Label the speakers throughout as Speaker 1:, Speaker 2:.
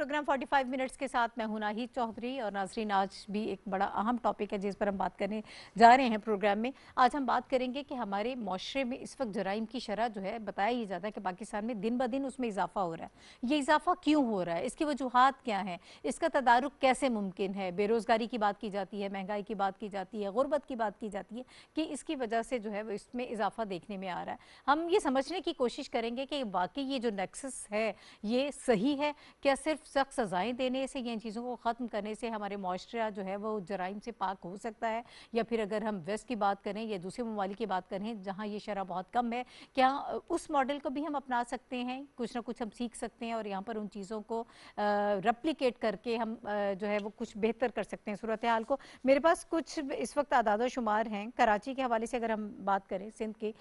Speaker 1: Programme 45 minutes کے ساتھ میں ہوں ناہید چودھری اور ناظرین آج بھی ایک بڑا اہم ٹاپک ہے جس پر ہم بات کرنے جا رہے ہیں پروگرام میں. آج ہم بات کریں گے کہ ہمارے معاشرے میں اس وقت جرائم کی شرح جو ہے بتایا یہ جاتا ہے کہ پاکستان میں دن بدن اس میں اضافہ ہو رہا ہے. یہ اضافہ کیوں ہو رہا ہے, اس کی وجوہات کیا ہیں, اس کا تدارک کیسے ممکن ہے. بے روزگاری کی بات کی جاتی ہے, مہنگائی کی بات کی جاتی ہے, غربت کی بات کی جاتی ہے کہ اس کی وجہ سے جو ہے وہ اس میں اضافہ دیکھنے میں آ رہا ہے. ہم یہ سمجھنے کی کوشش کریں گے کہ واقعی یہ جو نیکسس ہے یہ صحیح ہے. کیا صرف سخت سزائیں دینے سے یا ان چیزوں کو ختم کرنے سے ہمارے معاشرہ جو ہے وہ جرائم سے پاک ہو سکتا ہے, یا پھر اگر ہم ویسٹ کی بات کریں یا دوسرے ممالک کی بات کریں جہاں یہ شرح بہت کم ہے, کیا اس ماڈل کو بھی ہم اپنا سکتے ہیں, کچھ نہ کچھ ہم سیکھ سکتے ہیں اور یہاں پر ان چیزوں کو ریپلیکیٹ کر کے ہم جو ہے وہ کچھ بہتر کر سکتے ہیں صورتحال کو. میرے پاس کچھ اس وقت اعداد و شمار ہیں کراچی کے حوالے سے. اگر ہم بات کریں سندھ کی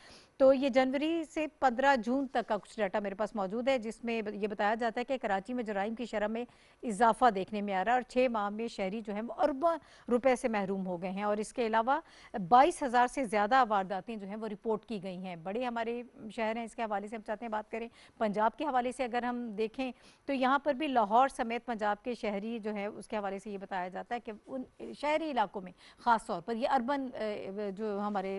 Speaker 1: تو یہ جنوری سے 15 جون تک کا کچھ ڈیٹا میرے پاس موجود ہے جس میں یہ بتایا جاتا ہے کہ کراچی میں جرائم کی شرح میں اضافہ دیکھنے میں آ رہا ہے اور 6 ماہ میں شہری جو ہیں وہ اربوں روپے سے محروم ہو گئے ہیں. اور اس کے علاوہ 22,000 سے زیادہ وارداتیں جو ہیں وہ رپورٹ کی گئی ہیں. بڑے ہمارے شہر ہیں, اس کے حوالے سے ہم چاہتے ہیں بات کریں. پنجاب کے حوالے سے اگر ہم دیکھیں تو یہاں پر بھی لاہور سمیت پنجاب کے شہری جو ہے اس کے حوالے سے یہ بتایا جاتا ہے کہ ان شہری علاقوں میں خاص طور پر یہ اربن جو ہمارے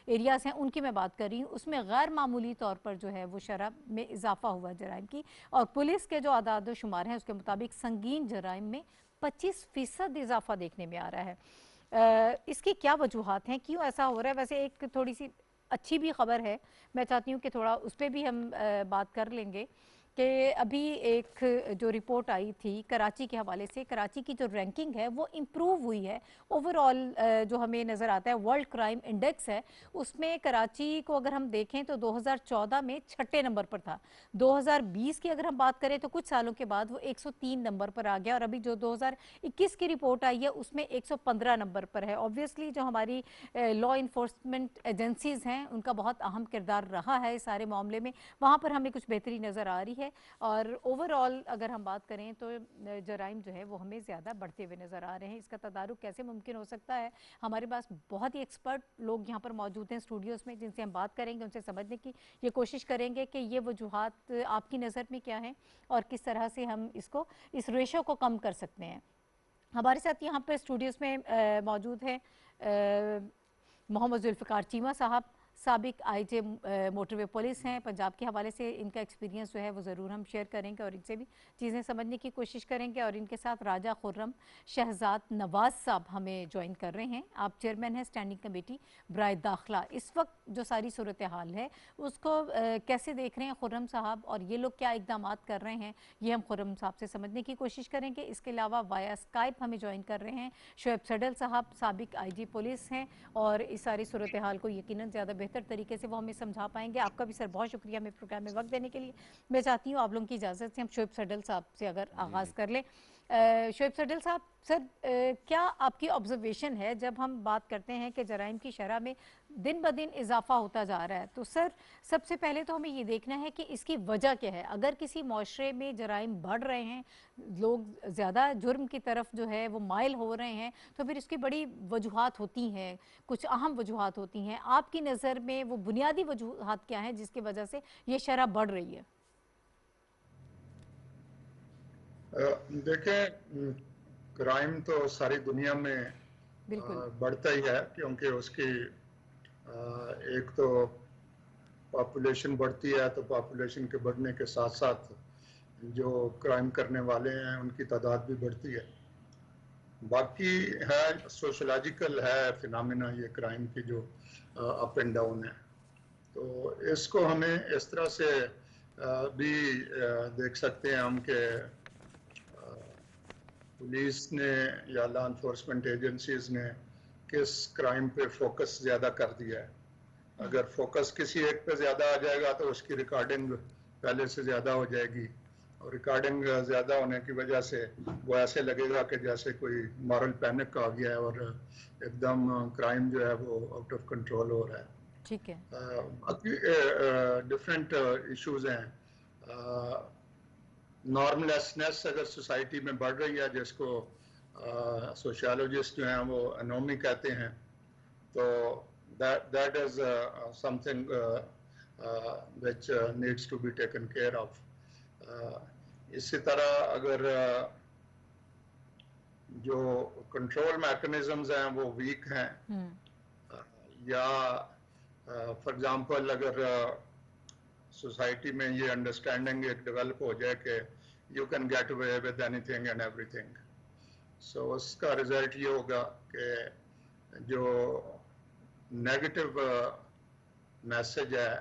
Speaker 1: ایریاز ہیں ان کی میں بات کر رہی ہوں, اس میں غیر معمولی طور پر جو ہے وہ شرح میں اضافہ ہوا جرائم کی. اور پولیس کے جو اعداد و شمار ہیں اس کے مطابق سنگین جرائم میں 25% اضافہ دیکھنے میں آ رہا ہے. اس کی کیا وجوہات ہیں, کیوں ایسا ہو رہا ہے؟ ویسے ایک تھوڑی سی اچھی بھی خبر ہے, میں چاہتی ہوں کہ تھوڑا اس پہ بھی ہم بات کر لیں گے کہ ابھی ایک جو رپورٹ آئی تھی کراچی کے حوالے سے, کراچی کی جو رینکنگ ہے وہ امپروو ہوئی ہے. اوورآل جو ہمیں نظر آتا ہے ورلڈ کرائم انڈیکس ہے اس میں کراچی کو اگر ہم دیکھیں تو 2014 میں 6 نمبر پر تھا. 2020 کی اگر ہم بات کریں تو کچھ سالوں کے بعد وہ 103 نمبر پر آ گیا, اور ابھی جو 2021 کی رپورٹ آئی ہے اس میں 115 نمبر پر ہے. اوبویسلی جو ہماری لا انفورسمنٹ ایجنسیز ہیں ان کا بہت اہم کردار رہا ہے اس سارے معاملے میں, وہاں پر ہمیں کچھ بہتری نظر آ رہی ہے. اور اوورآل اگر ہم بات کریں تو جرائم جو ہے وہ ہمیں زیادہ بڑھتے ہوئے نظر آ رہے ہیں. اس کا تدارک کیسے ممکن ہو سکتا ہے؟ ہمارے پاس بہت ہی ایکسپرٹ لوگ یہاں پر موجود ہیں اسٹوڈیوز میں جن سے ہم بات کریں گے, ان سے سمجھنے کی یہ کوشش کریں گے کہ یہ وجوہات آپ کی نظر میں کیا ہیں اور کس طرح سے ہم اس ریشو کو کم کر سکتے ہیں. ہمارے ساتھ یہاں پر اسٹوڈیوز میں موجود ہیں محمد ذوالفقار چیمہ صاحب, سابق آئی جے موٹر وے پولیس ہیں پنجاب کے حوالے سے. ان کا ایکسپیرینس جو ہے وہ ضرور ہم شیئر کریں گے اور ان سے بھی چیزیں سمجھنے کی کوشش کریں گے. اور ان کے ساتھ راجہ خرم شہزاد نواز صاحب ہمیں جوائن کر رہے ہیں. آپ چیئرمین ہیں اسٹینڈنگ کمیٹی برائے داخلہ. اس وقت جو ساری صورتحال ہے اس کو کیسے دیکھ رہے ہیں خرم صاحب, اور یہ لوگ کیا اقدامات کر رہے ہیں, یہ ہم خرم صاحب سے سمجھنے کی کوشش کریں گے. اس کے علاوہ وایا اسکائپ ہمیں جوائن کر رہے ہیں شعیب صڈل صاحب, سابق آئی جی پولیس ہیں اور اس ساری صورتحال کو یقیناً زیادہ بہتر طریقے سے وہ ہمیں سمجھا پائیں گے. آپ کا بھی سر بہت شکریہ ہمیں پروگرام میں وقت دینے کے لیے. میں چاہتی ہوں آپ لوگوں کی اجازت سے ہم شعیب صڈل صاحب سے اگر آغاز کر لیں. شعیب صڈل صاحب, سر کیا آپ کی آبزرویشن ہے جب ہم بات کرتے ہیں کہ جرائم کی شرح میں دن بدن اضافہ ہوتا جا رہا ہے, تو سر سب سے پہلے تو ہمیں یہ دیکھنا ہے کہ اس کی وجہ کیا ہے. اگر کسی معاشرے میں جرائم بڑھ رہے ہیں, لوگ زیادہ جرم کی طرف جو ہے وہ مائل ہو رہے ہیں, تو پھر اس کی بڑی وجوہات ہوتی ہیں, کچھ اہم وجوہات ہوتی ہیں. آپ کی نظر میں وہ بنیادی وجوہات کیا ہیں جس کی وجہ سے یہ شرح بڑھ رہی ہے؟
Speaker 2: دیکھیں, کرائم تو ساری دنیا میں
Speaker 1: بالکل
Speaker 2: بڑھتا ہی ہے, کیونکہ اس کی ایک تو پاپولیشن بڑھتی ہے, تو پاپولیشن کے بڑھنے کے ساتھ ساتھ جو کرائم کرنے والے ہیں ان کی تعداد بھی بڑھتی ہے. باقی ہے سوشولوجیکل ہے فینامنا یہ کرائم کی جو اپ اینڈ ڈاؤن ہے. تو اس کو ہمیں اس طرح سے بھی دیکھ سکتے ہیں ہم کہ پولیس نے یا لا انفورسمنٹ ایجنسیز نے کس کرائم پہ فوکس زیادہ کر دیا ہے. اگر فوکس کسی ایک پہ زیادہ آ جائے گا تو اس کی ریکارڈنگ پہلے سے زیادہ ہو جائے گی, اور ریکارڈنگ زیادہ ہونے کی وجہ سے وہ ایسے لگے گا کہ جیسے کوئی مارل پینک آ گیا ہے اور ایک دم کرائم جو ہے وہ آؤٹ آف کنٹرول ہو رہا ہے.
Speaker 1: ٹھیک ہے.
Speaker 2: باقی ڈفرینٹ ایشوز ہیں. نارملیسنس اگر سوسائٹی میں بڑھ رہی ہے, جس کو سوشیالوجسٹ جو ہیں وہ انومی کہتے ہیں, تو that is something which needs to be taken care of. اسی طرح اگر جو کنٹرول میکنزمز ہیں وہ ویک ہیں یا فار ایگزامپل اگر سوسائٹی میں یہ انڈرسٹینڈنگ ایک ڈیولپ ہو جائے کہ you can get away with anything and everything, so اس کا رزلٹ یہ ہوگا کہ جو نیگیٹو میسج ہے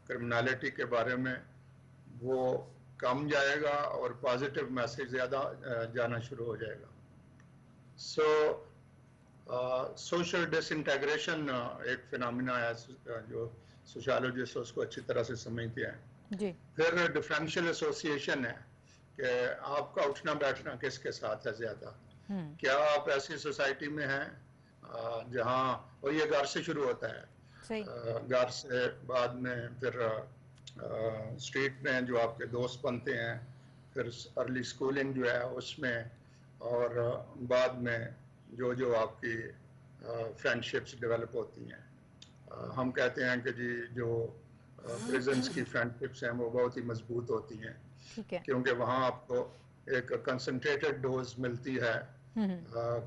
Speaker 2: کرمنالٹی کے بارے میں وہ کم جائے گا اور پازیٹیو میسج زیادہ جانا شروع ہو جائے گا. سو سوشل ڈس انٹیگریشن ایک فنامنا ہے جو سوشالوجسٹ اس کو اچھی طرح سے سمجھتے ہیں.
Speaker 1: جی.
Speaker 2: پھر ڈفرینشیل ایسوسیشن ہے کہ آپ کا اٹھنا بیٹھنا کس کے ساتھ ہے زیادہ. کیا آپ ایسی سوسائٹی میں ہیں جہاں، اور یہ گھر سے شروع ہوتا ہے، گھر سے بعد میں پھر اسٹریٹ میں جو آپ کے دوست بنتے ہیں، پھر ارلی اسکولنگ جو ہے اس میں، اور بعد میں جو آپ کی فرینڈ شپس ڈیولپ ہوتی ہیں. ہم کہتے ہیں کہ جی جو پریزنس کی فرینڈ شپس ہیں وہ بہت ہی مضبوط ہوتی ہیں کیونکہ وہاں آپ کو ایک کنسنٹریٹڈ ڈوز ملتی ہے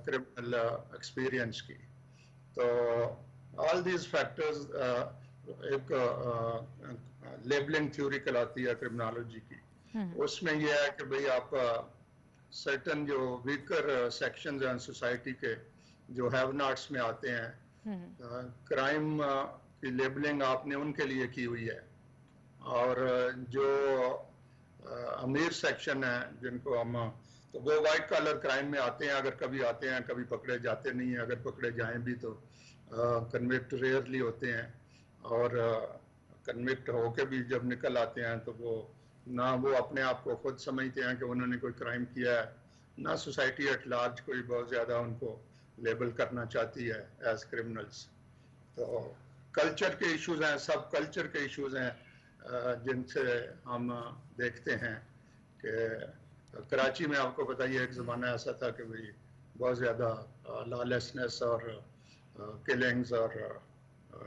Speaker 2: کرمنل ایکسپیرینس کی. تو آل دیز فیکٹرز ایک لیبلنگ تھیوری کہلاتی ہے کرمنالوجی کی. اس میں یہ ہے کہ بھئی آپ سرٹن جو ویکر سیکشنز ہیں سوسائٹی کے جو ہیو ناٹس میں آتے ہیں، کرائم کی لیبلنگ آپ نے ان کے لیے کی ہوئی ہے، اور جو امیر سیکشن ہے جن کو ہم، تو وہ وائٹ کالر کرائم میں آتے ہیں، اگر کبھی آتے ہیں کبھی پکڑے جاتے نہیں ہیں، اگر پکڑے جائیں بھی تو کنوکٹ ریئرلی ہوتے ہیں، اور کنوکٹ ہو کے بھی جب نکل آتے ہیں تو وہ نہ وہ اپنے آپ کو خود سمجھتے ہیں کہ انہوں نے کوئی کرائم کیا ہے، نہ سوسائٹی ایٹ لارج کوئی بہت زیادہ ان کو لیبل کرنا چاہتی ہے ایز کرمنلز. تو کلچر کے ایشوز ہیں، سب کلچر کے ایشوز ہیں جن سے ہم دیکھتے ہیں کہ کراچی میں آپ کو پتہ یہ ایک زمانہ ایسا تھا کہ بھئی بہت زیادہ لا لیسنس اور کلنگز اور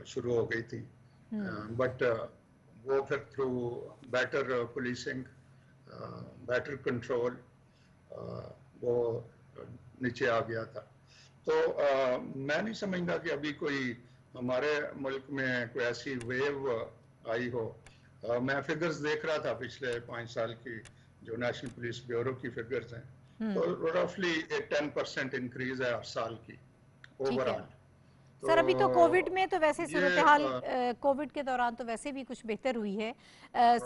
Speaker 2: شروع ہو گئی تھی، بٹ وہ پھر through better policing, better control وہ نیچے آ گیا تھا. تو میں نہیں سمجھتا کہ ابھی کوئی ہمارے ملک میں کوئی ایسی ویو آئی ہو. میں فگرز دیکھ رہا تھا پچھلے 5 سال کی جو نیشنل پولیس بیورو کی فگرز ہیں، تو رفلی ایک 10% انکریز ہے ہر سال کی اوور آل.
Speaker 1: سر ابھی تو کووڈ میں تو ویسے صورتحال کووڈ کے دوران تو ویسے بھی کچھ بہتر ہوئی ہے.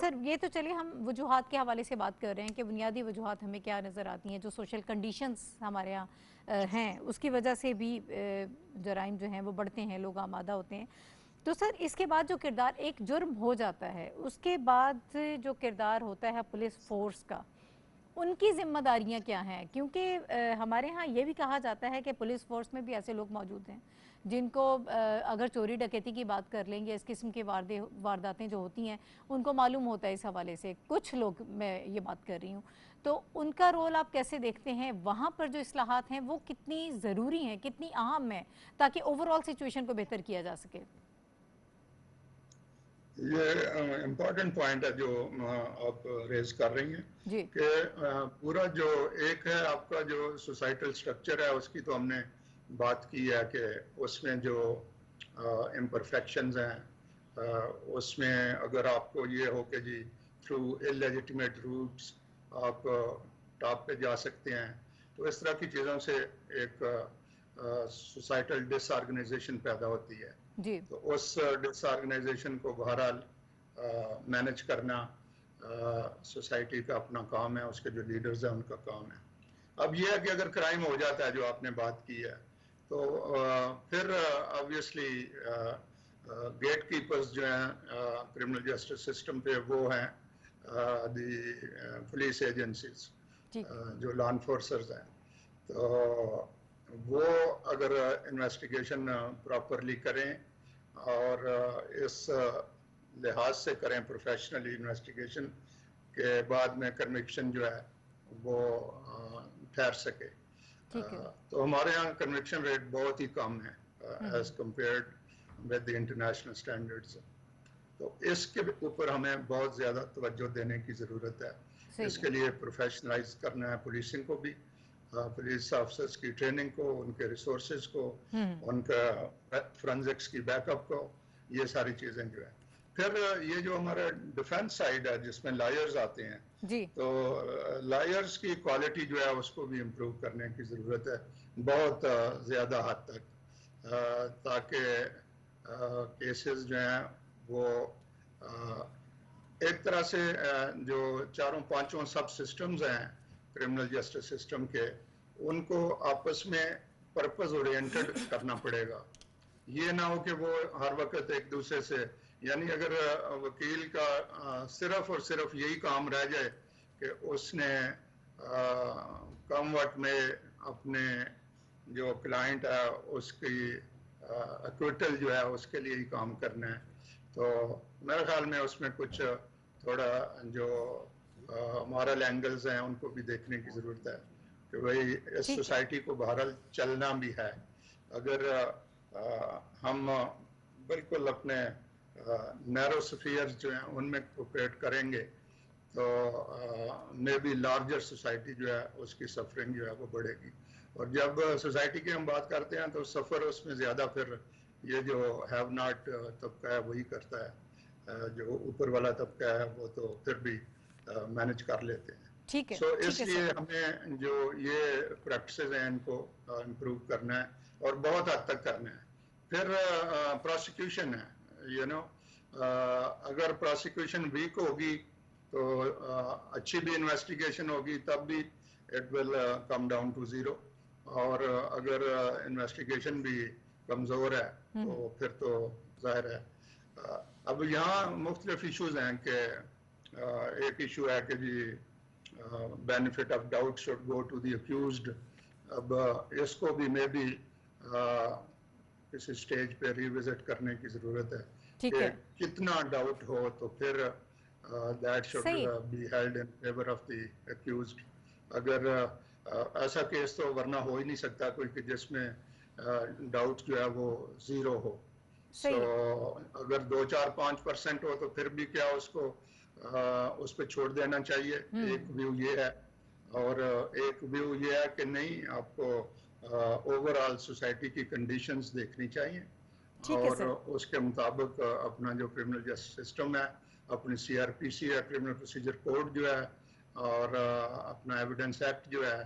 Speaker 1: سر یہ تو چلیے ہم وجوہات کے حوالے سے بات کر رہے ہیں کہ بنیادی وجوہات ہمیں کیا نظر آتی ہیں، جو سوشل کنڈیشنز ہمارے ہاں ہیں اس کی وجہ سے بھی جرائم جو ہیں وہ بڑھتے ہیں، لوگ آمادہ ہوتے ہیں. تو سر اس کے بعد جو کردار ایک جرم ہو جاتا ہے اس کے بعد جو کردار ہوتا ہے پولیس فورس کا، ان کی ذمہ داریاں کیا ہیں؟ کیونکہ ہمارے ہاں یہ بھی کہا جاتا ہے کہ پولیس فورس میں بھی ایسے لوگ موجود ہیں جن کو اگر چوری ڈکیتی کی بات کر لیں گے، اس قسم کی وارداتیں جو ہوتی ہیں ان کو معلوم ہوتا ہے اس حوالے سے، کچھ لوگ، میں یہ بات کر رہی ہوں، تو ان کا رول آپ کیسے دیکھتے ہیں؟ وہاں پر جو اصلاحات ہیں وہ کتنی ضروری ہیں، کتنی اہم ہیں تاکہ اوورآل سچویشن کو بہتر کیا جا سکے؟
Speaker 2: یہ امپورٹنٹ پوائنٹ ہے جو آپ ریز کر رہی ہیں کہ پورا جو ایک ہے آپ کا جو سوسائٹل سٹرکچر ہے اس کی تو ہم نے بات کی ہے کہ اس میں جو امپرفیکشنز ہیں اس میں اگر آپ کو یہ ہو کہ جی تھرو اللیجیٹیمیٹ روٹس آپ ٹاپ پہ جا سکتے ہیں، تو اس طرح کی چیزوں سے ایک سوسائٹل ڈس آرگنائزیشن پیدا ہوتی ہے. تو اس ڈس آرگنائزیشن کو بہرحال مینج کرنا سوسائٹی کا اپنا کام ہے، اس کے جو لیڈرز ہیں ان کا کام ہے. اب یہ ہے کہ اگر کرائم ہو جاتا ہے جو آپ نے بات کی ہے تو پھر آبویسلی گیٹ کیپرز جو ہیں کرمنل جسٹس سسٹم پہ وہ ہیں دی پولیس ایجنسیز جو لا انفورسرز ہیں. تو وہ اگر انویسٹیگیشن پراپرلی کریں اور اس لحاظ سے کریں پروفیشنلی انویسٹیگیشن کے بعد میں کنوکشن جو ہے وہ ٹھہر سکے. تو ہمارے یہاں کنوکشن ریٹ بہت ہی کم ہے as compared with the international standards. تو اس کے اوپر ہمیں بہت زیادہ توجہ دینے کی ضرورت ہے. اس کے لیے پروفیشنلائز کرنا ہے پولیسنگ کو بھی, پولیس آفیسرز کی ٹریننگ کو, ان کے ریسورسز کو, ان کا فرنزکس کی بیک اپ کو, یہ ساری چیزیں جو ہے. پھر یہ جو ہمارا ڈیفینس سائیڈ ہے جس میں لائرز آتے ہیں, تو لائرز کی کوالٹی جو ہے اس کو بھی امپروو کرنے کی ضرورت ہے بہت زیادہ حد تک, تاکہ کیسز جو ہیں وہ ایک طرح سے جو 4-5 سب سسٹمز ہیں کرمنل جسٹس سسٹم کے, ان کو آپس میں پرپز اورینٹڈ کرنا پڑے گا. یہ نہ ہو کہ وہ ہر وقت ایک دوسرے سے, یعنی اگر وکیل کا صرف اور صرف یہی کام رہ جائے کہ اس نے کم وقت میں اپنے جو کلائنٹ ہے اس کی ایکویٹل جو ہے اس کے لیے ہی کام کرنا ہے, تو میرے خیال میں اس میں کچھ تھوڑا جو مورل اینگلز ہیں ان کو بھی دیکھنے کی ضرورت ہے کہ بھئی اس سوسائٹی کو بہرحال چلنا بھی ہے. اگر ہم بالکل اپنے نیرو سفیئرز جو ہیں ان میں کوپریٹ کریں گے تو مے بی لارجر سوسائٹی جو ہے اس کی سفرنگ جو ہے وہ بڑھے گی. اور جب سوسائٹی کی ہم بات کرتے ہیں تو سفر اس میں زیادہ پھر یہ جو ہیو ناٹ طبقہ ہے وہی کرتا ہے, جو اوپر والا طبقہ ہے وہ تو پھر بھی مینج کر لیتے ہیں. سو اس لیے ہمیں جو یہ پریکٹسز ہیں ان کو امپروو کرنا ہے اور بہت حد تک کرنا ہے. پھر پروسیکیوشن ہے, اگر پروسیکیوشن ویک ہوگی تو اچھی بھی انویسٹیگیشن ہوگی تب بھی it will come down to zero, اور اگر انویسٹیگیشن بھی کمزور ہے تو پھر تو ظاہر ہے. اب یہاں مختلف ایشوز ہیں کہ ایک ایشو ہے کہ جی benefit of doubt should go to the accused. اب اس کو بھی میں بھی کسی سٹیج پہ ریوزٹ کرنے کی ضرورت ہے کہ کتنا ڈاؤٹ ہو تو پھر that should be held in favor of the accused. اگر ایسا کیس تو ورنہ ہو ہی نہیں سکتا کوئی کہ جس میں ڈاؤٹ جو ہے وہ زیرو ہو. سو اگر 2-4-5% ہو تو پھر بھی کیا اس کو اس پہ چھوڑ دینا چاہیے, ایک ویو یہ ہے. اور ایک ویو یہ ہے کہ نہیں, آپ کو اوور آل سوسائٹی کی کنڈیشنز دیکھنی چاہیے اور اس کے مطابق اپنا جو کرمنل جسٹس سسٹم ہے, اپنی CRPC ہے کرمنل پروسیجر کوڈ جو ہے, اور اپنا ایویڈنس ایکٹ جو ہے.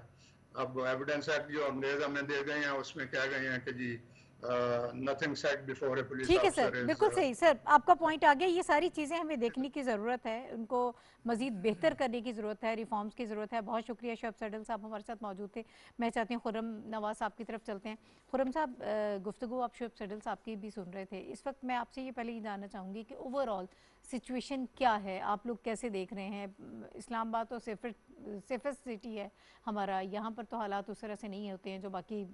Speaker 2: اب ایویڈنس ایکٹ جو انگریز ہمیں دے گئے ہیں اس میں کہہ گئے ہیں کہ جی nothing said before a police
Speaker 1: ٹھیک ہے
Speaker 2: officer
Speaker 1: سر,
Speaker 2: is
Speaker 1: بالکل صحیح سر, آپ کا پوائنٹ آ گیا. یہ ساری چیزیں ہمیں دیکھنے کی ضرورت ہے, ان کو مزید بہتر کرنے کی ضرورت ہے, ریفارمز کی ضرورت ہے. بہت شکریہ شعیب سیڈل صاحب ہمارے ساتھ موجود تھے. میں چاہتی ہوں خرم نواز صاحب کی طرف چلتے ہیں. خرم صاحب, گفتگو آپ شعیب سیڈل صاحب کی بھی سن رہے تھے. اس وقت میں آپ سے یہ پہلے یہ جاننا چاہوں گی کہ اوور آل سچویشن کیا ہے, آپ لوگ کیسے دیکھ رہے ہیں؟ اسلام آباد تو سیفسٹ سٹی ہے ہمارا, یہاں پر تو حالات اس طرح سے نہیں ہوتے ہیں جو باقی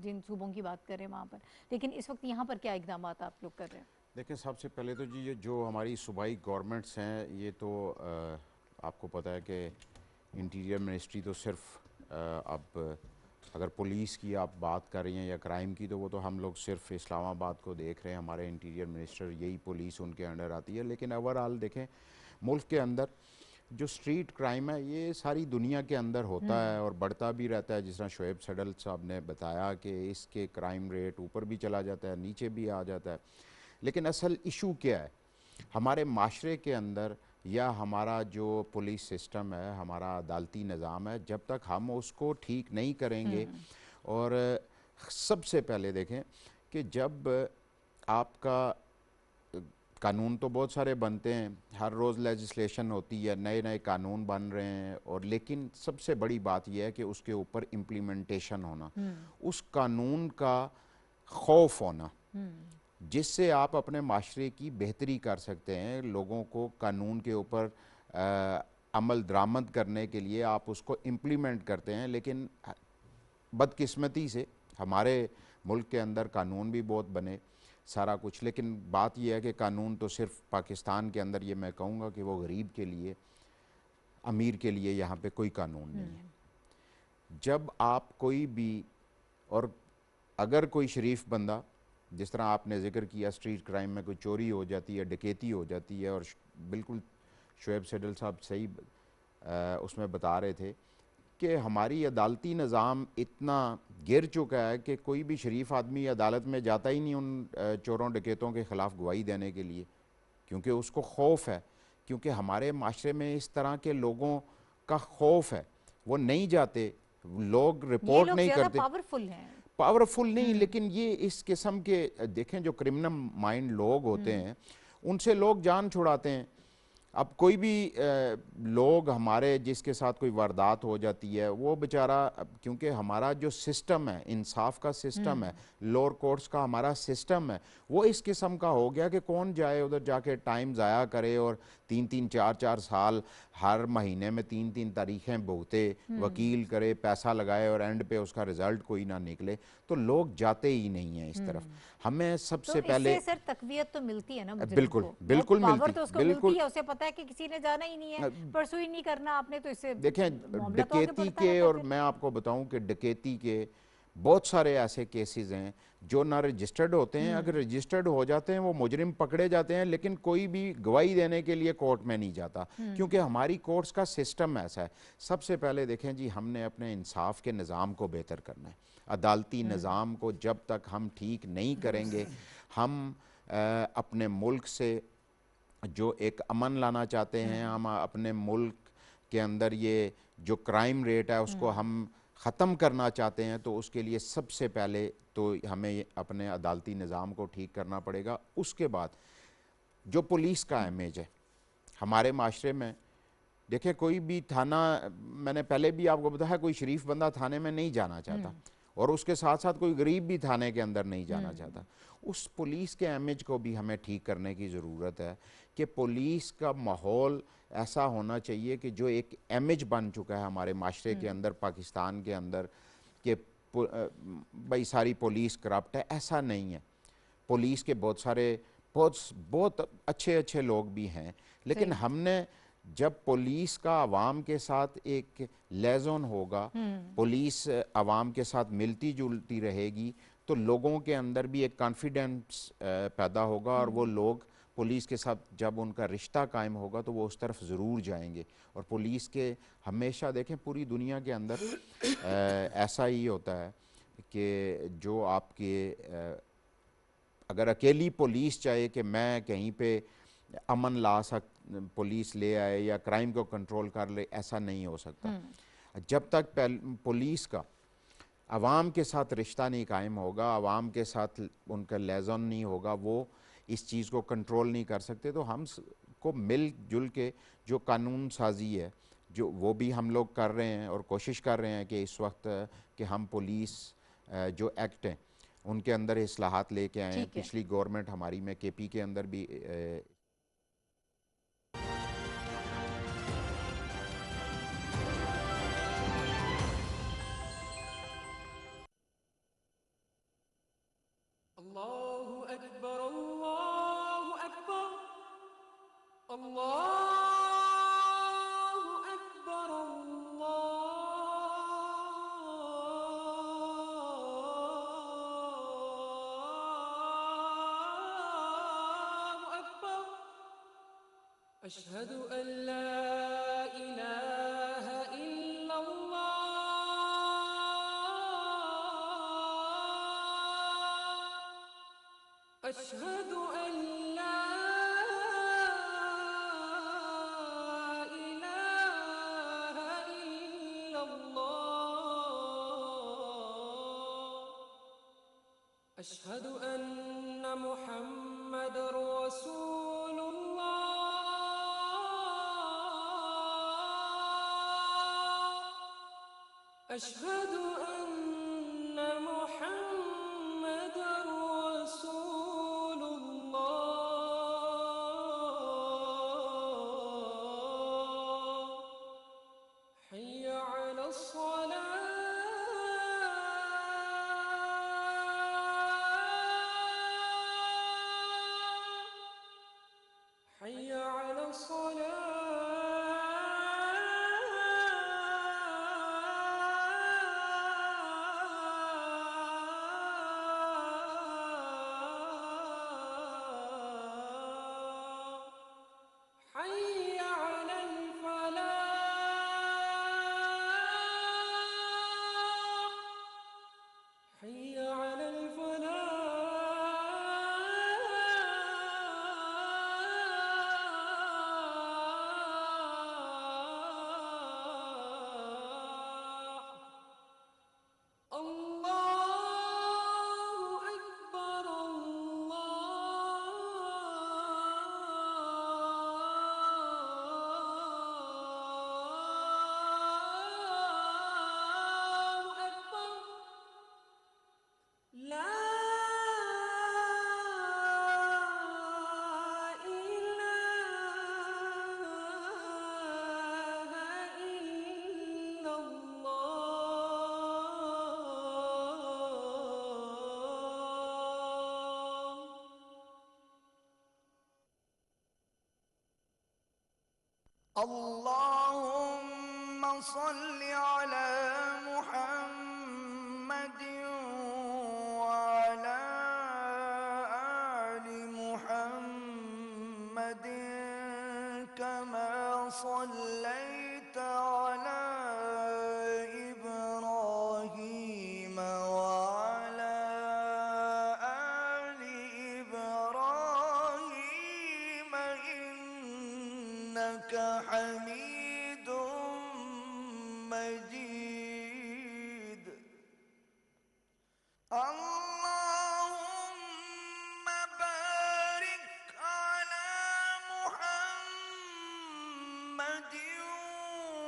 Speaker 1: جن صوبوں کی بات کریں وہاں پر, لیکن اس وقت یہاں پر کیا اقدامات آپ لوگ کر رہے ہیں؟
Speaker 3: دیکھیں, سب سے پہلے تو جی یہ جو ہماری صوبائی گورنمنٹس ہیں یہ تو آپ کو پتہ ہے کہ انٹیریئر منسٹری تو صرف اب اگر پولیس کی آپ بات کر رہی ہیں یا کرائم کی تو وہ تو ہم لوگ صرف اسلام آباد کو دیکھ رہے ہیں, ہمارے انٹیریئر منسٹر یہی پولیس ان کے انڈر آتی ہے. لیکن اوورآل دیکھیں ملک کے اندر جو سٹریٹ کرائم ہے یہ ساری دنیا کے اندر ہوتا ہے اور بڑھتا بھی رہتا ہے. جس طرح شعیب سیڈل صاحب نے بتایا کہ اس کے کرائم ریٹ اوپر بھی چلا جاتا ہے, نیچے بھی آ جاتا ہے. لیکن اصل ایشو کیا ہے ہمارے معاشرے کے اندر یا ہمارا جو پولیس سسٹم ہے, ہمارا عدالتی نظام ہے, جب تک ہم اس کو ٹھیک نہیں کریں گے. اور سب سے پہلے دیکھیں کہ جب آپ کا قانون تو بہت سارے بنتے ہیں, ہر روز لیجسلیشن ہوتی ہے, نئے نئے قانون بن رہے ہیں, اور لیکن سب سے بڑی بات یہ ہے کہ اس کے اوپر امپلیمنٹیشن ہونا, اس قانون کا خوف ہونا, جس سے آپ اپنے معاشرے کی بہتری کر سکتے ہیں. لوگوں کو قانون کے اوپر عمل درآمد کرنے کے لیے آپ اس کو امپلیمنٹ کرتے ہیں. لیکن بدقسمتی سے ہمارے ملک کے اندر قانون بھی بہت بنے سارا کچھ, لیکن بات یہ ہے کہ قانون تو صرف پاکستان کے اندر, یہ میں کہوں گا کہ وہ غریب کے لیے, امیر کے لیے یہاں پہ کوئی قانون نہیں ہے. جب آپ کوئی بھی, اور اگر کوئی شریف بندہ جس طرح آپ نے ذکر کیا اسٹریٹ کرائم میں کوئی چوری ہو جاتی ہے، ڈکیتی ہو جاتی ہے، اور بالکل شعیب سیڈل صاحب صحیح اس میں بتا رہے تھے کہ ہماری عدالتی نظام اتنا گر چکا ہے کہ کوئی بھی شریف آدمی عدالت میں جاتا ہی نہیں ان چوروں ڈکیتوں کے خلاف گواہی دینے کے لیے، کیونکہ اس کو خوف ہے، کیونکہ ہمارے معاشرے میں اس طرح کے لوگوں کا خوف ہے، وہ نہیں جاتے، لوگ
Speaker 1: یہ
Speaker 3: رپورٹ
Speaker 1: لوگ
Speaker 3: نہیں
Speaker 1: زیادہ
Speaker 3: کرتے.
Speaker 1: پاورفل ہیں.
Speaker 3: پاورفل نہیں، لیکن یہ اس قسم کے دیکھیں جو کرمنل مائنڈ لوگ ہوتے ہیں ان سے لوگ جان چھڑاتے ہیں. اب کوئی بھی لوگ ہمارے جس کے ساتھ کوئی واردات ہو جاتی ہے وہ بیچارہ، کیونکہ ہمارا جو سسٹم ہے، انصاف کا سسٹم ہے، لوور کورٹس کا ہمارا سسٹم ہے، وہ اس قسم کا ہو گیا کہ کون جائے ادھر جا کے ٹائم ضائع کرے اور 3-4 سال ہر مہینے میں 3 تاریخیں بھگتے، وکیل کرے، پیسہ لگائے اور اینڈ پہ اس کا رزلٹ کوئی نہ نکلے. تو لوگ جاتے ہی نہیں ہیں اس طرف. ہمیں سب
Speaker 1: تو
Speaker 3: سے
Speaker 1: اس
Speaker 3: پہلے
Speaker 1: سے سر تقویت تو ملتی ہے نا مجرم
Speaker 3: بالکل
Speaker 1: کو، بہت
Speaker 3: بالکل
Speaker 1: پاور
Speaker 3: ملتی،
Speaker 1: تو اس کو
Speaker 3: بالکل.
Speaker 1: ملتی ہے، اسے پتا ہے کہ کسی نے جانا ہی نہیں ہے، پرسو ہی نہیں کرنا آپ نے، تو اس سے
Speaker 3: دیکھیں
Speaker 1: معاملہ تو آگے
Speaker 3: ڈکیتی
Speaker 1: بڑھتا
Speaker 3: کے،
Speaker 1: رہتا ہے
Speaker 3: اور
Speaker 1: پھر.
Speaker 3: میں آپ کو بتاؤں کہ ڈکیتی کے بہت سارے ایسے کیسز ہیں جو نہ رجسٹرڈ ہوتے ہیں، اگر رجسٹرڈ ہو جاتے ہیں وہ مجرم پکڑے جاتے ہیں، لیکن کوئی بھی گواہی دینے کے لیے کورٹ میں نہیں جاتا، کیونکہ ہماری کورٹس کا سسٹم ایسا ہے. سب سے پہلے دیکھیں جی، ہم نے اپنے انصاف کے نظام کو بہتر کرنا ہے. عدالتی نظام کو جب تک ہم ٹھیک نہیں کریں گے، ہم اپنے ملک سے جو ایک امن لانا چاہتے ہیں، ہم اپنے ملک کے اندر یہ جو کرائم ریٹ ہے اس کو ہم ختم کرنا چاہتے ہیں، تو اس کے لیے سب سے پہلے تو ہمیں اپنے عدالتی نظام کو ٹھیک کرنا پڑے گا. اس کے بعد جو پولیس کا امیج ہے ہمارے معاشرے میں، دیکھیں کوئی بھی تھانہ، میں نے پہلے بھی آپ کو بتایا، کوئی شریف بندہ تھانے میں نہیں جانا چاہتا، اور اس کے ساتھ ساتھ کوئی غریب بھی تھانے کے اندر نہیں جانا چاہتا. اس پولیس کے امیج کو بھی ہمیں ٹھیک کرنے کی ضرورت ہے کہ پولیس کا ماحول ایسا ہونا چاہیے کہ جو ایک امیج بن چکا ہے ہمارے معاشرے کے اندر، پاکستان کے اندر، کہ بھائی ساری پولیس کرپٹ ہے. ایسا نہیں ہے. پولیس کے بہت سارے بہت اچھے لوگ بھی ہیں، لیکن
Speaker 1: صحیح.
Speaker 3: ہم نے جب پولیس کا عوام کے ساتھ ایک لیزون ہوگا، پولیس عوام کے ساتھ ملتی جلتی رہے گی، تو لوگوں کے اندر بھی ایک کانفیڈنس پیدا ہوگا، اور وہ لوگ پولیس کے ساتھ جب ان کا رشتہ قائم ہوگا تو وہ اس طرف ضرور جائیں گے. اور پولیس کے ہمیشہ دیکھیں پوری دنیا کے اندر ایسا ہی ہوتا ہے کہ جو آپ کے اگر اکیلی پولیس چاہے کہ میں کہیں پہ امن لا پولیس لے آئے یا کرائم کو کنٹرول کر لے، ایسا نہیں ہو سکتا. جب تک پولیس کا عوام کے ساتھ رشتہ نہیں قائم ہوگا، عوام کے ساتھ ان کا لیزون نہیں ہوگا، وہ اس چیز کو کنٹرول نہیں کر سکتے. تو ہم کو مل جل کے جو قانون سازی ہے، جو وہ بھی ہم لوگ کر رہے ہیں اور کوشش کر رہے ہیں کہ اس وقت کہ ہم پولیس جو ایکٹ ہیں ان کے اندر اصلاحات لے کے آئے ہیں.
Speaker 1: ٹھیک ہے.
Speaker 3: پچھلی گورنمنٹ ہماری میں کے پی کے اندر بھی
Speaker 4: الله أكبر الله أكبر الله أكبر الله أكبر أشهد أن لا إله إلا الله أشهد أن لا إله إلا الله أشهد أن محمد رسول الله أشهد أن محمد رسول الله حي على الصلاة حي على الصلاة
Speaker 5: اللهم صل على محمد وعلى آل محمد كما صليت على إبراهيم وعلى آل إبراهيم إنك حميد مجيد. اللهم بارك على محمد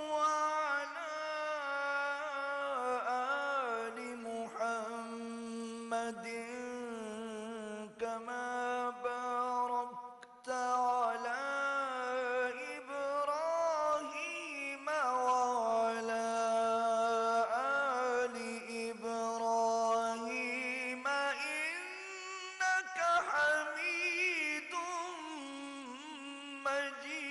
Speaker 5: وعلى آل محمد كما باركت على إبراهيم وعلى آل إبراهيم إنك حميد مجيد.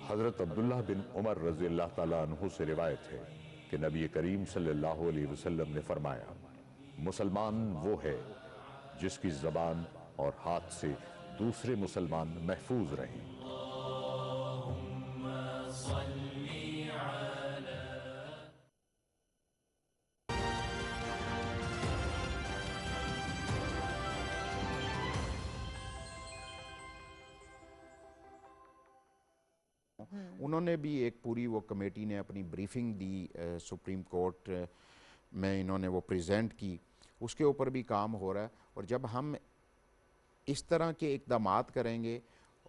Speaker 6: حضرت عبداللہ بن عمر رضی اللہ تعالیٰ عنہ سے روایت ہے کہ نبی کریم صلی اللہ علیہ وسلم نے فرمایا، مسلمان وہ ہے جس کی زبان اور ہاتھ سے دوسرے مسلمان محفوظ رہیں۔
Speaker 3: انہوں نے بھی ایک پوری وہ کمیٹی نے اپنی بریفنگ دی سپریم کورٹ میں، انہوں نے وہ پریزنٹ کی، اس کے اوپر بھی کام ہو رہا ہے۔ اور جب ہم اس طرح کے اقدامات کریں گے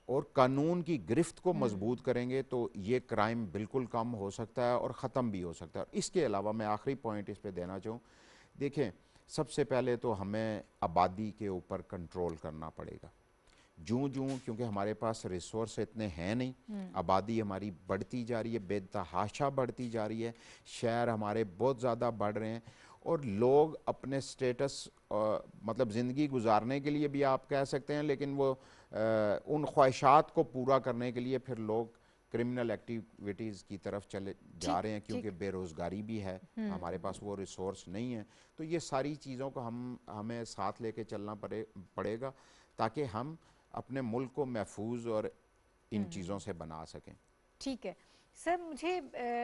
Speaker 3: اور قانون کی گرفت کو مضبوط کریں گے تو یہ کرائم بالکل کم ہو سکتا ہے اور ختم بھی ہو سکتا ہے۔ اور اس کے علاوہ میں آخری پوائنٹ اس پہ دینا چاہوں، دیکھیں سب سے پہلے تو ہمیں آبادی کے اوپر کنٹرول کرنا پڑے گا۔ کیونکہ ہمارے پاس ریسورس اتنے ہیں نہیں، آبادی ہماری بڑھتی جا رہی ہے، بے تحاشا بڑھتی جا رہی ہے، شہر ہمارے بہت زیادہ بڑھ رہے ہیں، اور لوگ اپنے سٹیٹس مطلب زندگی گزارنے کے لیے بھی آپ کہہ سکتے ہیں، لیکن وہ ان خواہشات کو پورا کرنے کے لیے پھر لوگ کرمنل ایکٹیویٹیز کی طرف چلے جا رہے ہیں، کیونکہ بے روزگاری بھی ہے، ہمارے پاس وہ ریسورس نہیں ہے۔ تو یہ ساری چیزوں کو ہمیں ساتھ لے کے چلنا پڑے گا تاکہ ہم اپنے ملک کو محفوظ اور ان چیزوں سے بنا سکیں۔
Speaker 1: ٹھیک ہے سر، مجھے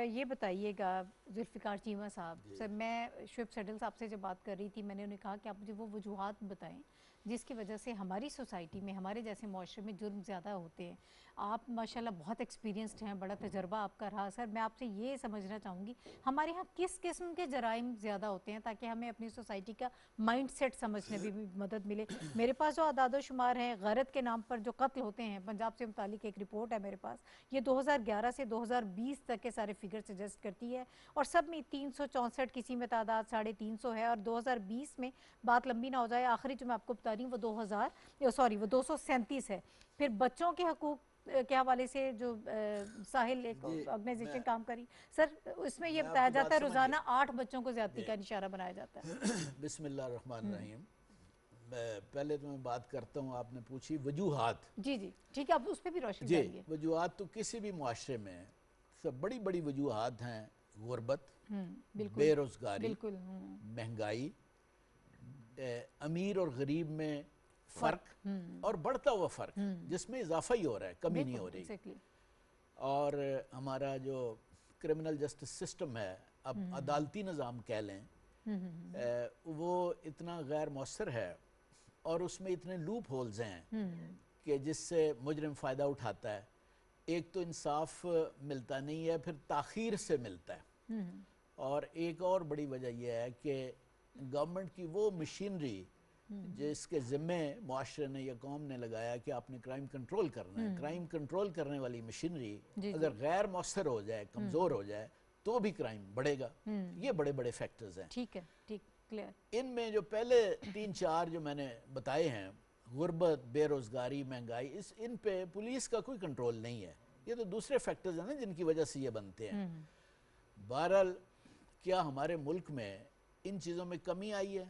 Speaker 1: یہ بتائیے گا ذوالفقار چیمہ صاحب، سر میں شعیب سیڈل صاحب سے جب بات کر رہی تھی، میں نے انہیں کہا کہ آپ مجھے وہ وجوہات بتائیں جس کی وجہ سے ہماری سوسائٹی میں، ہمارے جیسے معاشرے میں جرم زیادہ ہوتے ہیں۔ آپ ماشاءاللہ بہت ایکسپیرینسڈ ہیں، بڑا تجربہ آپ کا رہا۔ سر میں آپ سے یہ سمجھنا چاہوں گی ہمارے ہاں کس قسم کے جرائم زیادہ ہوتے ہیں تاکہ ہمیں اپنی سوسائٹی کا مائنڈ سیٹ سمجھنے بھی مدد ملے۔ میرے پاس جو اعداد و شمار ہیں غیرت کے نام پر جو قتل ہوتے ہیں، پنجاب سے متعلق ایک رپورٹ ہے میرے پاس، یہ 2011 سے 2020 تک کے سارے فگر سجسٹ کرتی ہے، اور سب میں 364، کسی میں تعداد 350 ہے، اور 2020 میں بات لمبی نہ ہو جائے، آخری جو میں آپ کو بتا رہی ہوں وہ 237 ہے۔ پھر بچوں کے حقوق کے حوالے سے جو ساحل ایک آرگنائزیشن کام کری، سر اس میں یہ بتایا جاتا ہے روزانہ 8 بچوں کو زیادتی کا نشانہ بنایا جاتا ہے۔
Speaker 7: بسم اللہ الرحمن الرحیم۔ پہلے تو میں بات کرتا ہوں، آپ نے پوچھی وجوہات۔
Speaker 1: جی ٹھیک ہے، اب اس پہ بھی روشنی ڈالیے۔
Speaker 7: وجوہات تو کسی بھی معاشرے میں سب بڑی بڑی وجوہات ہیں، غربت، بے روزگاری، مہنگائی، امیر اور غریب میں فرق اور بڑھتا ہوا فرق جس میں اضافہ ہی ہو رہا ہے، کمی نہیں ہو رہی۔ اور ہمارا جو کرمنل جسٹس سسٹم ہے، اب عدالتی نظام کہہ لیں، وہ اتنا غیر مؤثر ہے اور اس میں اتنے لوپ ہولز ہیں کہ جس سے مجرم فائدہ اٹھاتا ہے۔ ایک تو انصاف ملتا نہیں ہے، پھر تاخیر سے ملتا ہے، اور ایک اور بڑی وجہ یہ ہے کہ گورنمنٹ کی وہ مشینری جس کے ذمے معاشرے نے یا قوم نے لگایا کہ آپ نے کرائم کنٹرول کرنا ہے، کرائم کنٹرول کرنے والی مشینری اگر غیر مؤثر ہو جائے، کمزور ہو جائے تو بھی کرائم بڑھے گا۔ یہ بڑے بڑے فیکٹرز ہیں۔
Speaker 1: ٹھیک ہے، کلیئر۔
Speaker 7: ان میں جو پہلے 3-4 جو میں نے بتائے ہیں، غربت، بے روزگاری، مہنگائی، ان پہ پولیس کا کوئی کنٹرول نہیں ہے۔ یہ تو دوسرے فیکٹرز ہیں نا جن کی وجہ سے یہ بنتے ہیں۔ بہرحال کیا ہمارے ملک میں ان چیزوں میں کمی آئی ہے؟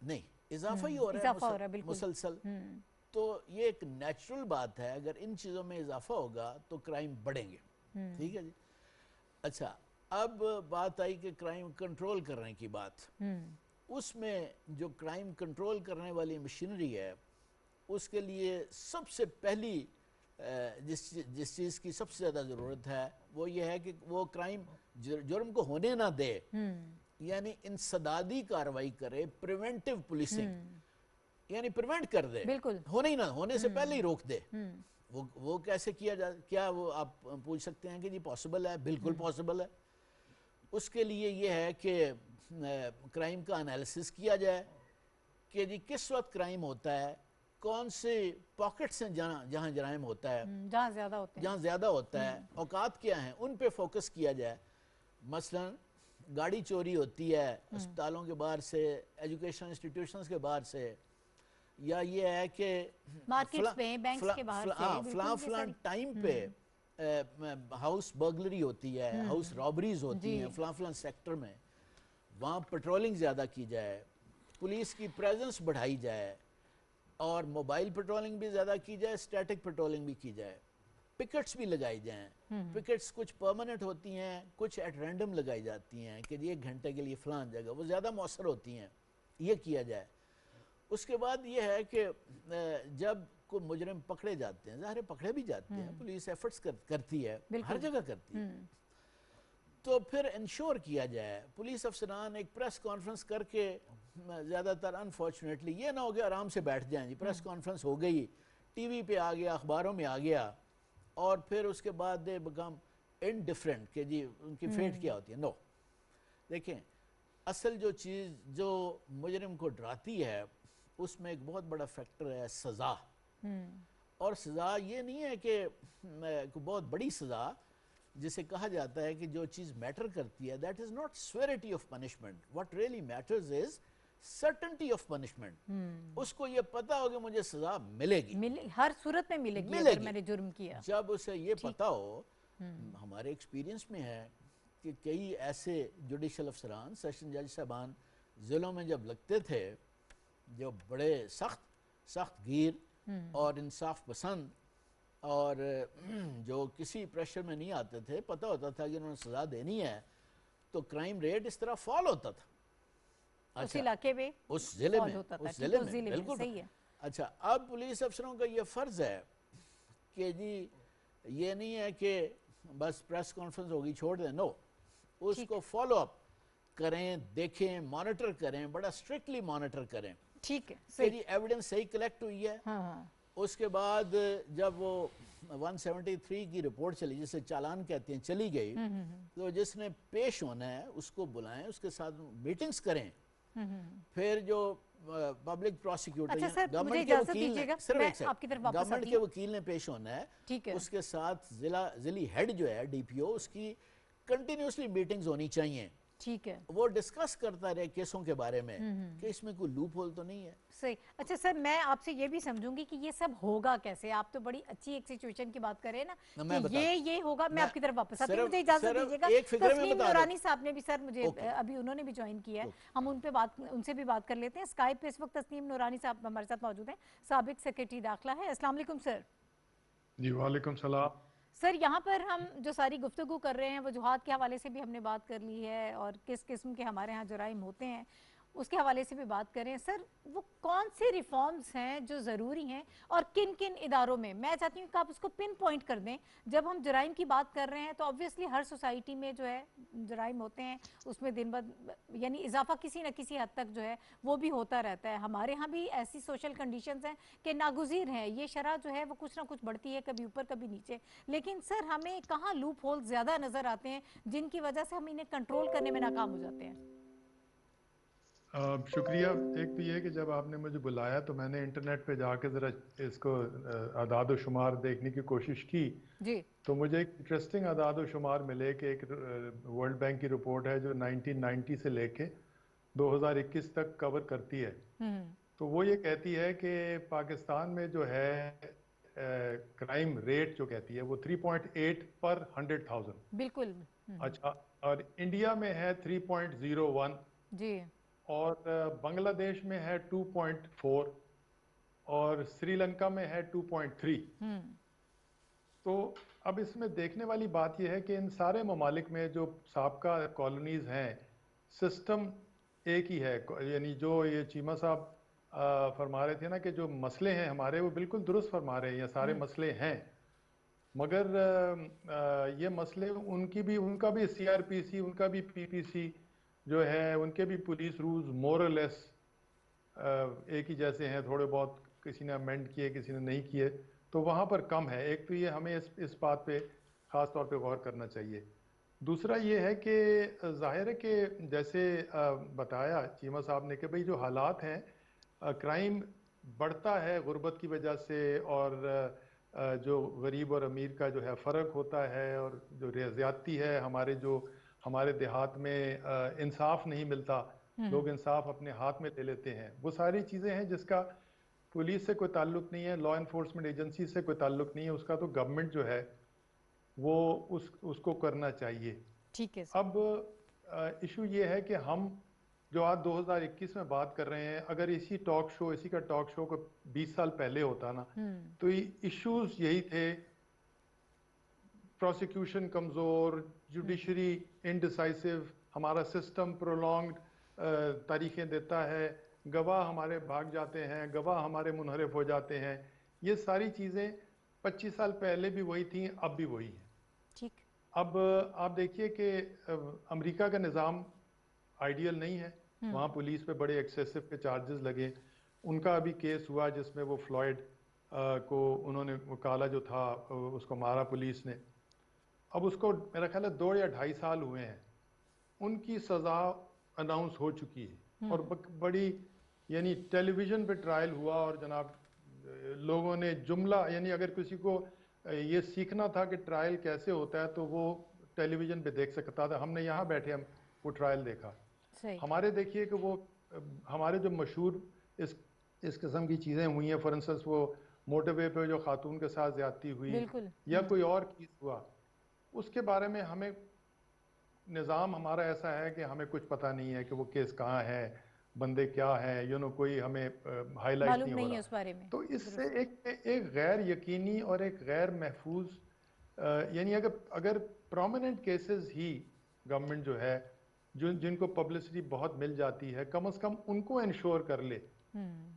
Speaker 7: نہیں، اضافہ ہی ہو رہا ہے مسلسل. تو یہ ایک نیچرل بات ہے، اگر ان چیزوں میں اضافہ ہوگا تو کرائم بڑھیں گے. ٹھیک ہے جی. اچھا، اب بات آئی کہ کرائم کنٹرول کرنے کی بات. اس میں جو کرائم کنٹرول کرنے والی مشینری ہے، اس کے لیے سب سے پہلی جس چیز کی سب سے زیادہ ضرورت ہے وہ یہ ہے کہ وہ کرائم جرم کو ہونے نہ دے، یعنی انسدادی کارروائی کرے، پریونٹیو پولیسنگ، یعنی پریونٹ کر دے، ہونے ہی نہ، ہونے سے پہلے ہی روک دے. وہ کیسے کیا جائے؟ کیا وہ آپ پوچھ سکتے ہیں کہ جی پاسبل ہے؟ بالکل پاسبل ہے. اس کے لیے یہ ہے کہ کرائم کا انالیسس کیا جائے کہ جی کس وقت کرائم ہوتا ہے، کون سے پاکٹس ہیں جہاں جرائم ہوتا ہے، جہاں زیادہ ہوتا ہے، اوقات کیا ہیں، ان پہ فوکس کیا جائے. مثلا گاڑی چوری ہوتی ہے اسپتالوں کے باہر سے، ایجوکیشن انسٹیٹیوشنز کے باہر سے، یا یہ ہے کہ فلاں ٹائم پہ ہاؤس برگلری ہوتی ہے، ہاؤس رابریز ہوتی ہیں فلاں سیکٹر میں، وہاں پیٹرولنگ زیادہ کی جائے، پولیس کی پریزنس بڑھائی جائے، اور موبائل پیٹرولنگ بھی زیادہ کی جائے، اسٹیٹک پیٹرولنگ بھی کی جائے، پکٹس بھی لگائی جائیں. پکٹس کچھ پرماننٹ ہوتی ہیں، کچھ ایٹ رینڈم لگائی جاتی ہیں کہ ایک گھنٹے کے لیے فلاں جگہ، وہ زیادہ مؤثر ہوتی ہیں. یہ کیا جائے. اس کے بعد یہ ہے کہ جب کوئی مجرم پکڑے جاتے ہیں، ظاہر پکڑے بھی جاتے ہیں، پولیس ایفرٹس کرتی ہے، ہر جگہ کرتی ہے، تو پھر انشور کیا جائے. پولیس افسران ایک پریس کانفرنس کر کے، زیادہ تر انفارچونیٹلی یہ نہ ہو گیا آرام سے بیٹھ جائیں جی پریس کانفرنس ہو گئی، ٹی وی پہ آ گیا، اخباروں میں آ گیا، اور پھر اس کے بعد دے بیکم انڈیفرنٹ کہ جی ان کی فیٹ کیا ہوتی ہے. نو، دیکھیں اصل جو چیز جو مجرم کو ڈراتی ہے اس میں ایک بہت بڑا فیکٹر ہے سزا. اور سزا یہ نہیں ہے کہ بہت بڑی سزا، جسے کہا جاتا ہے کہ جو چیز میٹر کرتی ہے that is not severity of punishment, what really matters is certainty of punishment. اس کو یہ پتا ہو کہ مجھے سزا ملے گی،
Speaker 1: ہر صورت میں ملے گی اگر میں نے جرم کیا.
Speaker 7: جب اسے یہ پتا ہو، ہمارے ایکسپیرینس میں ہے کہ کئی ایسے جوڈیشل افسران، سیشن جج صاحبان ضلعوں میں جب لگتے تھے، جو بڑے سخت گیر اور انصاف پسند اور جو کسی پریشر میں نہیں آتے تھے، پتہ ہوتا تھا کہ انہوں نے سزا دینی ہے، تو کرائم ریٹ اس طرح فال ہوتا تھا
Speaker 1: اس علاقے میں،
Speaker 7: اس ضلع میں بالکل صحیح ہے. اچھا، اب پولیس افسروں کا یہ فرض ہے کہ جی یہ نہیں ہے کہ بس پریس کانفرنس ہوگی چھوڑ دیں، نو، اس کو فالو اپ کریں، دیکھیں، مانیٹر کریں، بڑا اسٹرکٹلی مانیٹر کریں.
Speaker 1: ٹھیک ہے
Speaker 7: کہ جی ایویڈنس صحیح کلیکٹ ہوئی ہے. اس کے بعد جب وہ 173 کی رپورٹ چلی، جسے چالان کہتے ہیں، چلی گئی، تو جس نے پیش ہونا ہے اس کو بلائیں، اس کے ساتھ میٹنگز کریں. پھر جو پبلک پروسیکیوٹر گورنمنٹ کے وکیل نے پیش ہونا ہے، اس کے ساتھ ضلعی ہیڈ جو ہے ڈی پی او، اس کی کنٹینیوسلی میٹنگز ہونی چاہیے.
Speaker 1: ٹھیک ہے،
Speaker 7: وہ ڈسکس کرتا رہے کیسوں کے بارے میں کہ اس میں کوئی لوپ ہول تو نہیں ہے.
Speaker 1: صحیح. اچھا سر، میں آپ سے یہ بھی سمجھوں گی کہ یہ سب ہوگا کیسے؟ آپ تو بڑی اچھی ایک سچویشن کی بات کر رہے ہیں نا کہ یہ ہوگا. میں آپ کی طرف واپس آتی ہوں، مجھے اجازت دیجیے گا. تسنیم نورانی صاحب نے بھی سر مجھے ابھی انہوں نے بھی جوائن کیا ہے، ہم ان سے بھی بات کر لیتے ہیں. اسکائپ پہ اس وقت تسنیم نورانی صاحب ہمارے ساتھ موجود ہیں، سابق سیکریٹری داخلہ ہے. السلام علیکم سر.
Speaker 2: جی وعلیکم السلام.
Speaker 1: سر یہاں پر ہم جو ساری گفتگو کر رہے ہیں، وجوہات کے حوالے سے بھی ہم نے بات کر لی ہے، اور کس قسم کے ہمارے ہاں جرائم ہوتے ہیں اس کے حوالے سے بھی بات کریں. سر وہ کون سے ریفارمز ہیں جو ضروری ہیں اور کن کن اداروں میں؟ میں چاہتی ہوں کہ آپ اس کو پن پوائنٹ کر دیں. جب ہم جرائم کی بات کر رہے ہیں تو obviously ہر سوسائٹی میں جو ہے جرائم ہوتے ہیں، اس میں دن بعد یعنی اضافہ کسی نہ کسی حد تک جو ہے وہ بھی ہوتا رہتا ہے. ہمارے ہاں بھی ایسی سوشل کنڈیشنز ہیں کہ ناگزیر ہیں، یہ شرح جو ہے وہ کچھ نہ کچھ بڑھتی ہے، کبھی اوپر کبھی نیچے. لیکن سر ہمیں کہاں لوپ ہول زیادہ نظر آتے ہیں جن کی وجہ سے ہم انہیں کنٹرول کرنے میں ناکام ہو جاتے ہیں؟
Speaker 2: شکریہ. ایک تو یہ کہ جب آپ نے مجھے بلایا تو میں نے انٹرنیٹ پہ جا کے ذرا اس کو اعداد و شمار دیکھنے کی کوشش کی
Speaker 1: جی،
Speaker 2: تو مجھے ایک انٹرسٹنگ اعداد و شمار ملے کہ ایک ورلڈ بینک کی رپورٹ ہے جو 1990 سے لے کے 2021 تک کور کرتی ہے. تو وہ یہ کہتی ہے کہ پاکستان میں جو ہے
Speaker 8: کرائم ریٹ جو کہتی ہے وہ 3.8 پر 100,000.
Speaker 1: بالکل.
Speaker 8: اچھا, اور انڈیا میں ہے 3.01
Speaker 1: جی.
Speaker 8: اور بنگلہ دیش میں ہے 2.4 اور سری لنکا میں ہے 2.3. تو اب اس میں دیکھنے والی بات یہ ہے کہ ان سارے ممالک میں جو سابقہ کالونیز ہیں سسٹم ایک ہی ہے. یعنی جو یہ چیمہ صاحب فرما رہے تھے نا کہ جو مسئلے ہیں ہمارے وہ بالکل درست فرما رہے ہیں, یہ سارے مسئلے ہیں, مگر یہ مسئلے ان کا بھی سی آر پی سی, ان کا بھی پی پی سی جو ہے, ان کے بھی پولیس رولز مور اور لیس ایک ہی جیسے ہیں, تھوڑے بہت کسی نے امینڈ کیے کسی نے نہیں کیے, تو وہاں پر کم ہے. ایک تو یہ ہمیں اس بات پہ خاص طور پہ غور کرنا چاہیے. دوسرا یہ ہے کہ ظاہر ہے کہ جیسے بتایا چیمہ صاحب نے کہ بھئی جو حالات ہیں, کرائم بڑھتا ہے غربت کی وجہ سے, اور جو غریب اور امیر کا جو ہے فرق ہوتا ہے, اور جو زیادتی ہے ہمارے دیہات میں انصاف نہیں ملتا, لوگ انصاف اپنے ہاتھ میں لے لیتے ہیں. وہ ساری چیزیں ہیں جس کا پولیس سے کوئی تعلق نہیں ہے, لا انفورسمنٹ ایجنسی سے کوئی تعلق نہیں ہے, اس کا تو گورنمنٹ جو ہے وہ اس کو کرنا چاہیے.
Speaker 1: ٹھیک ہے.
Speaker 8: اب ایشو یہ ہے کہ ہم جو آج 2021 میں بات کر رہے ہیں, اگر اسی کا ٹاک شو کو 20 سال پہلے ہوتا نا تو ایشوز یہی تھے, پروسیکیوشن کمزور, جوڈیشری انڈیسائسو, ہمارا سسٹم پرولونگڈ تاریخیں دیتا ہے, گواہ ہمارے بھاگ جاتے ہیں, گواہ ہمارے منحرف ہو جاتے ہیں. یہ ساری چیزیں 25 سال پہلے بھی وہی تھیں, اب بھی وہی ہیں.
Speaker 1: ٹھیک.
Speaker 8: اب آپ دیکھیے کہ امریکہ کا نظام آئیڈیل نہیں ہے, وہاں پولیس پہ بڑے ایکسیسو کے چارجز لگے. ان کا ابھی کیس ہوا جس میں وہ فلوئڈ کو انہوں نے, وہ کالا جو تھا اس کو مارا پولیس نے. اب اس کو میرا خیال ہے 2 یا 2.5 سال ہوئے ہیں, ان کی سزا اناؤنس ہو چکی ہے, اور بڑی یعنی ٹیلی ویژن پہ ٹرائل ہوا, اور جناب لوگوں نے جملہ, یعنی اگر کسی کو یہ سیکھنا تھا کہ ٹرائل کیسے ہوتا ہے تو وہ ٹیلی ویژن پہ دیکھ سکتا تھا. ہم نے یہاں بیٹھے ہم وہ ٹرائل دیکھا. ہمارے دیکھیے کہ وہ ہمارے جو مشہور اس قسم کی چیزیں ہوئی ہیں, فار انسٹنس وہ موٹر وے پہ جو خاتون کے ساتھ زیادتی ہوئی یا کوئی اور کیس ہوا, اس کے بارے میں ہمیں نظام ہمارا ایسا ہے کہ ہمیں کچھ پتہ نہیں ہے کہ وہ کیس کہاں ہے, بندے کیا ہیں, کوئی ہمیں ہائی لائٹ نہیں ہو رہا. تو اس سے ایک غیر یقینی اور ایک غیر محفوظ, یعنی اگر پرومیننٹ کیسز ہی گورنمنٹ جو ہے جن کو پبلسٹی بہت مل جاتی ہے, کم از کم ان کو انشور کر لے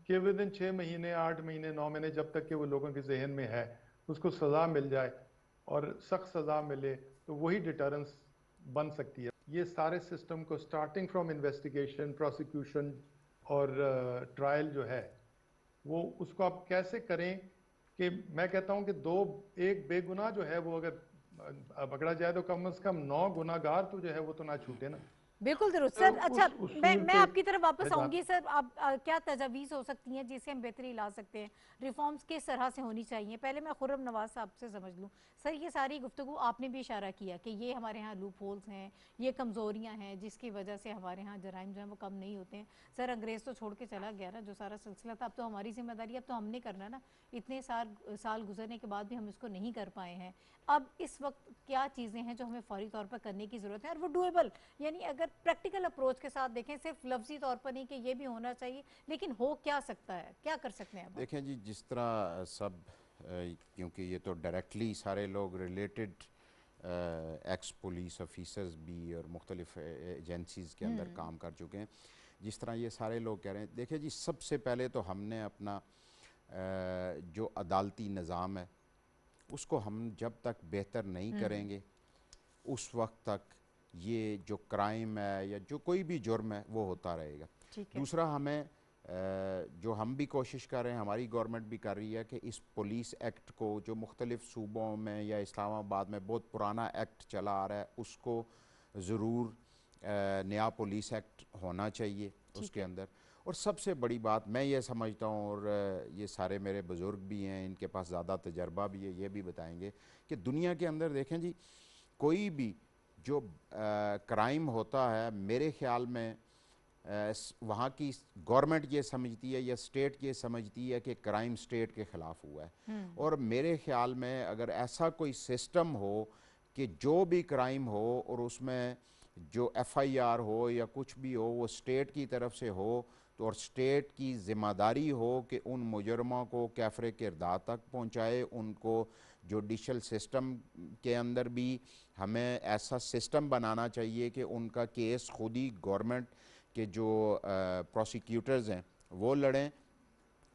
Speaker 8: کہ ودن 6 مہینے 8 مہینے 9 مہینے جب تک کہ وہ لوگوں کے ذہن میں ہے اس کو سزا مل جائے اور سخت سزا ملے, تو وہی ڈیٹرنس بن سکتی ہے. یہ سارے سسٹم کو سٹارٹنگ فرام انویسٹیگیشن, پروسیکیوشن اور ٹرائل جو ہے وہ اس کو آپ کیسے کریں کہ میں کہتا ہوں کہ ایک بے گناہ جو ہے وہ اگر پکڑا جائے تو کم از کم 9 گناہ گار تو جو ہے وہ تو نہ چھوٹے نا.
Speaker 1: بالکل درست سر. اچھا میں آپ کی طرف واپس آؤں گی سر. آپ کیا تجاویز ہو سکتی ہیں جس سے ہم بہتری لا سکتے ہیں, ریفارمز کس طرح سے ہونی چاہیے؟ پہلے میں خرم نواز صاحب سے سمجھ لوں. سر یہ ساری گفتگو آپ نے بھی اشارہ کیا کہ یہ ہمارے ہاں لوپ ہولز ہیں, یہ کمزوریاں ہیں جس کی وجہ سے ہمارے ہاں جرائم جو ہیں وہ کم نہیں ہوتے ہیں. سر انگریز تو چھوڑ کے چلا گیا نا جو سارا سلسلہ تھا, اب تو ہماری ذمہ داری, اب تو ہم نے کرنا نا. اتنے سال گزرنے کے بعد بھی ہم اس کو نہیں کر پائے ہیں. اب اس وقت کیا چیزیں ہیں جو ہمیں فوری طور پر کرنے کی ضرورت ہے, اور وہ ڈویبل, یعنی اگر پریکٹیکل اپروچ کے ساتھ دیکھیں, صرف لفظی طور پر نہیں کہ یہ بھی ہونا چاہیے, لیکن ہو کیا سکتا ہے, کیا کر سکتے ہیں؟
Speaker 3: دیکھیں جی, جس طرح سب کیونکہ یہ تو ڈائریکٹلی سارے لوگ ریلیٹڈ ایکس پولیس آفیسرز بھی اور مختلف ایجنسیز کے اندر کام کر چکے ہیں, جس طرح یہ سارے لوگ کہہ رہے ہیں. دیکھیں جی, سب سے پہلے تو ہم نے اپنا جو عدالتی نظام ہے اس کو ہم جب تک بہتر نہیں کریں گے اس وقت تک یہ جو کرائم ہے یا جو کوئی بھی جرم ہے وہ ہوتا رہے گا. دوسرا, ہمیں جو ہم بھی کوشش کر رہے ہیں, ہماری گورنمنٹ بھی کر رہی ہے کہ اس پولیس ایکٹ کو جو مختلف صوبوں میں یا اسلام آباد میں بہت پرانا ایکٹ چلا آ رہا ہے اس کو ضرور نیا پولیس ایکٹ ہونا چاہیے اس کے اندر. اور سب سے بڑی بات میں یہ سمجھتا ہوں, اور یہ سارے میرے بزرگ بھی ہیں, ان کے پاس زیادہ تجربہ بھی ہے, یہ بھی بتائیں گے کہ دنیا کے اندر دیکھیں جی, کوئی بھی جو کرائم ہوتا ہے میرے خیال میں وہاں کی گورنمنٹ یہ سمجھتی ہے یا اسٹیٹ یہ سمجھتی ہے کہ کرائم اسٹیٹ کے خلاف ہوا ہے. اور میرے خیال میں اگر ایسا کوئی سسٹم ہو کہ جو بھی کرائم ہو اور اس میں جو ایف آئی آر ہو یا کچھ بھی ہو وہ اسٹیٹ کی طرف سے ہو تو اور اسٹیٹ کی ذمہ داری ہو کہ ان مجرموں کو کیفر کردار تک پہنچائے, ان کو جوڈیشل سسٹم کے اندر بھی ہمیں ایسا سسٹم بنانا چاہیے کہ ان کا کیس خود ہی گورنمنٹ کے جو پروسیکیوٹرز ہیں وہ لڑیں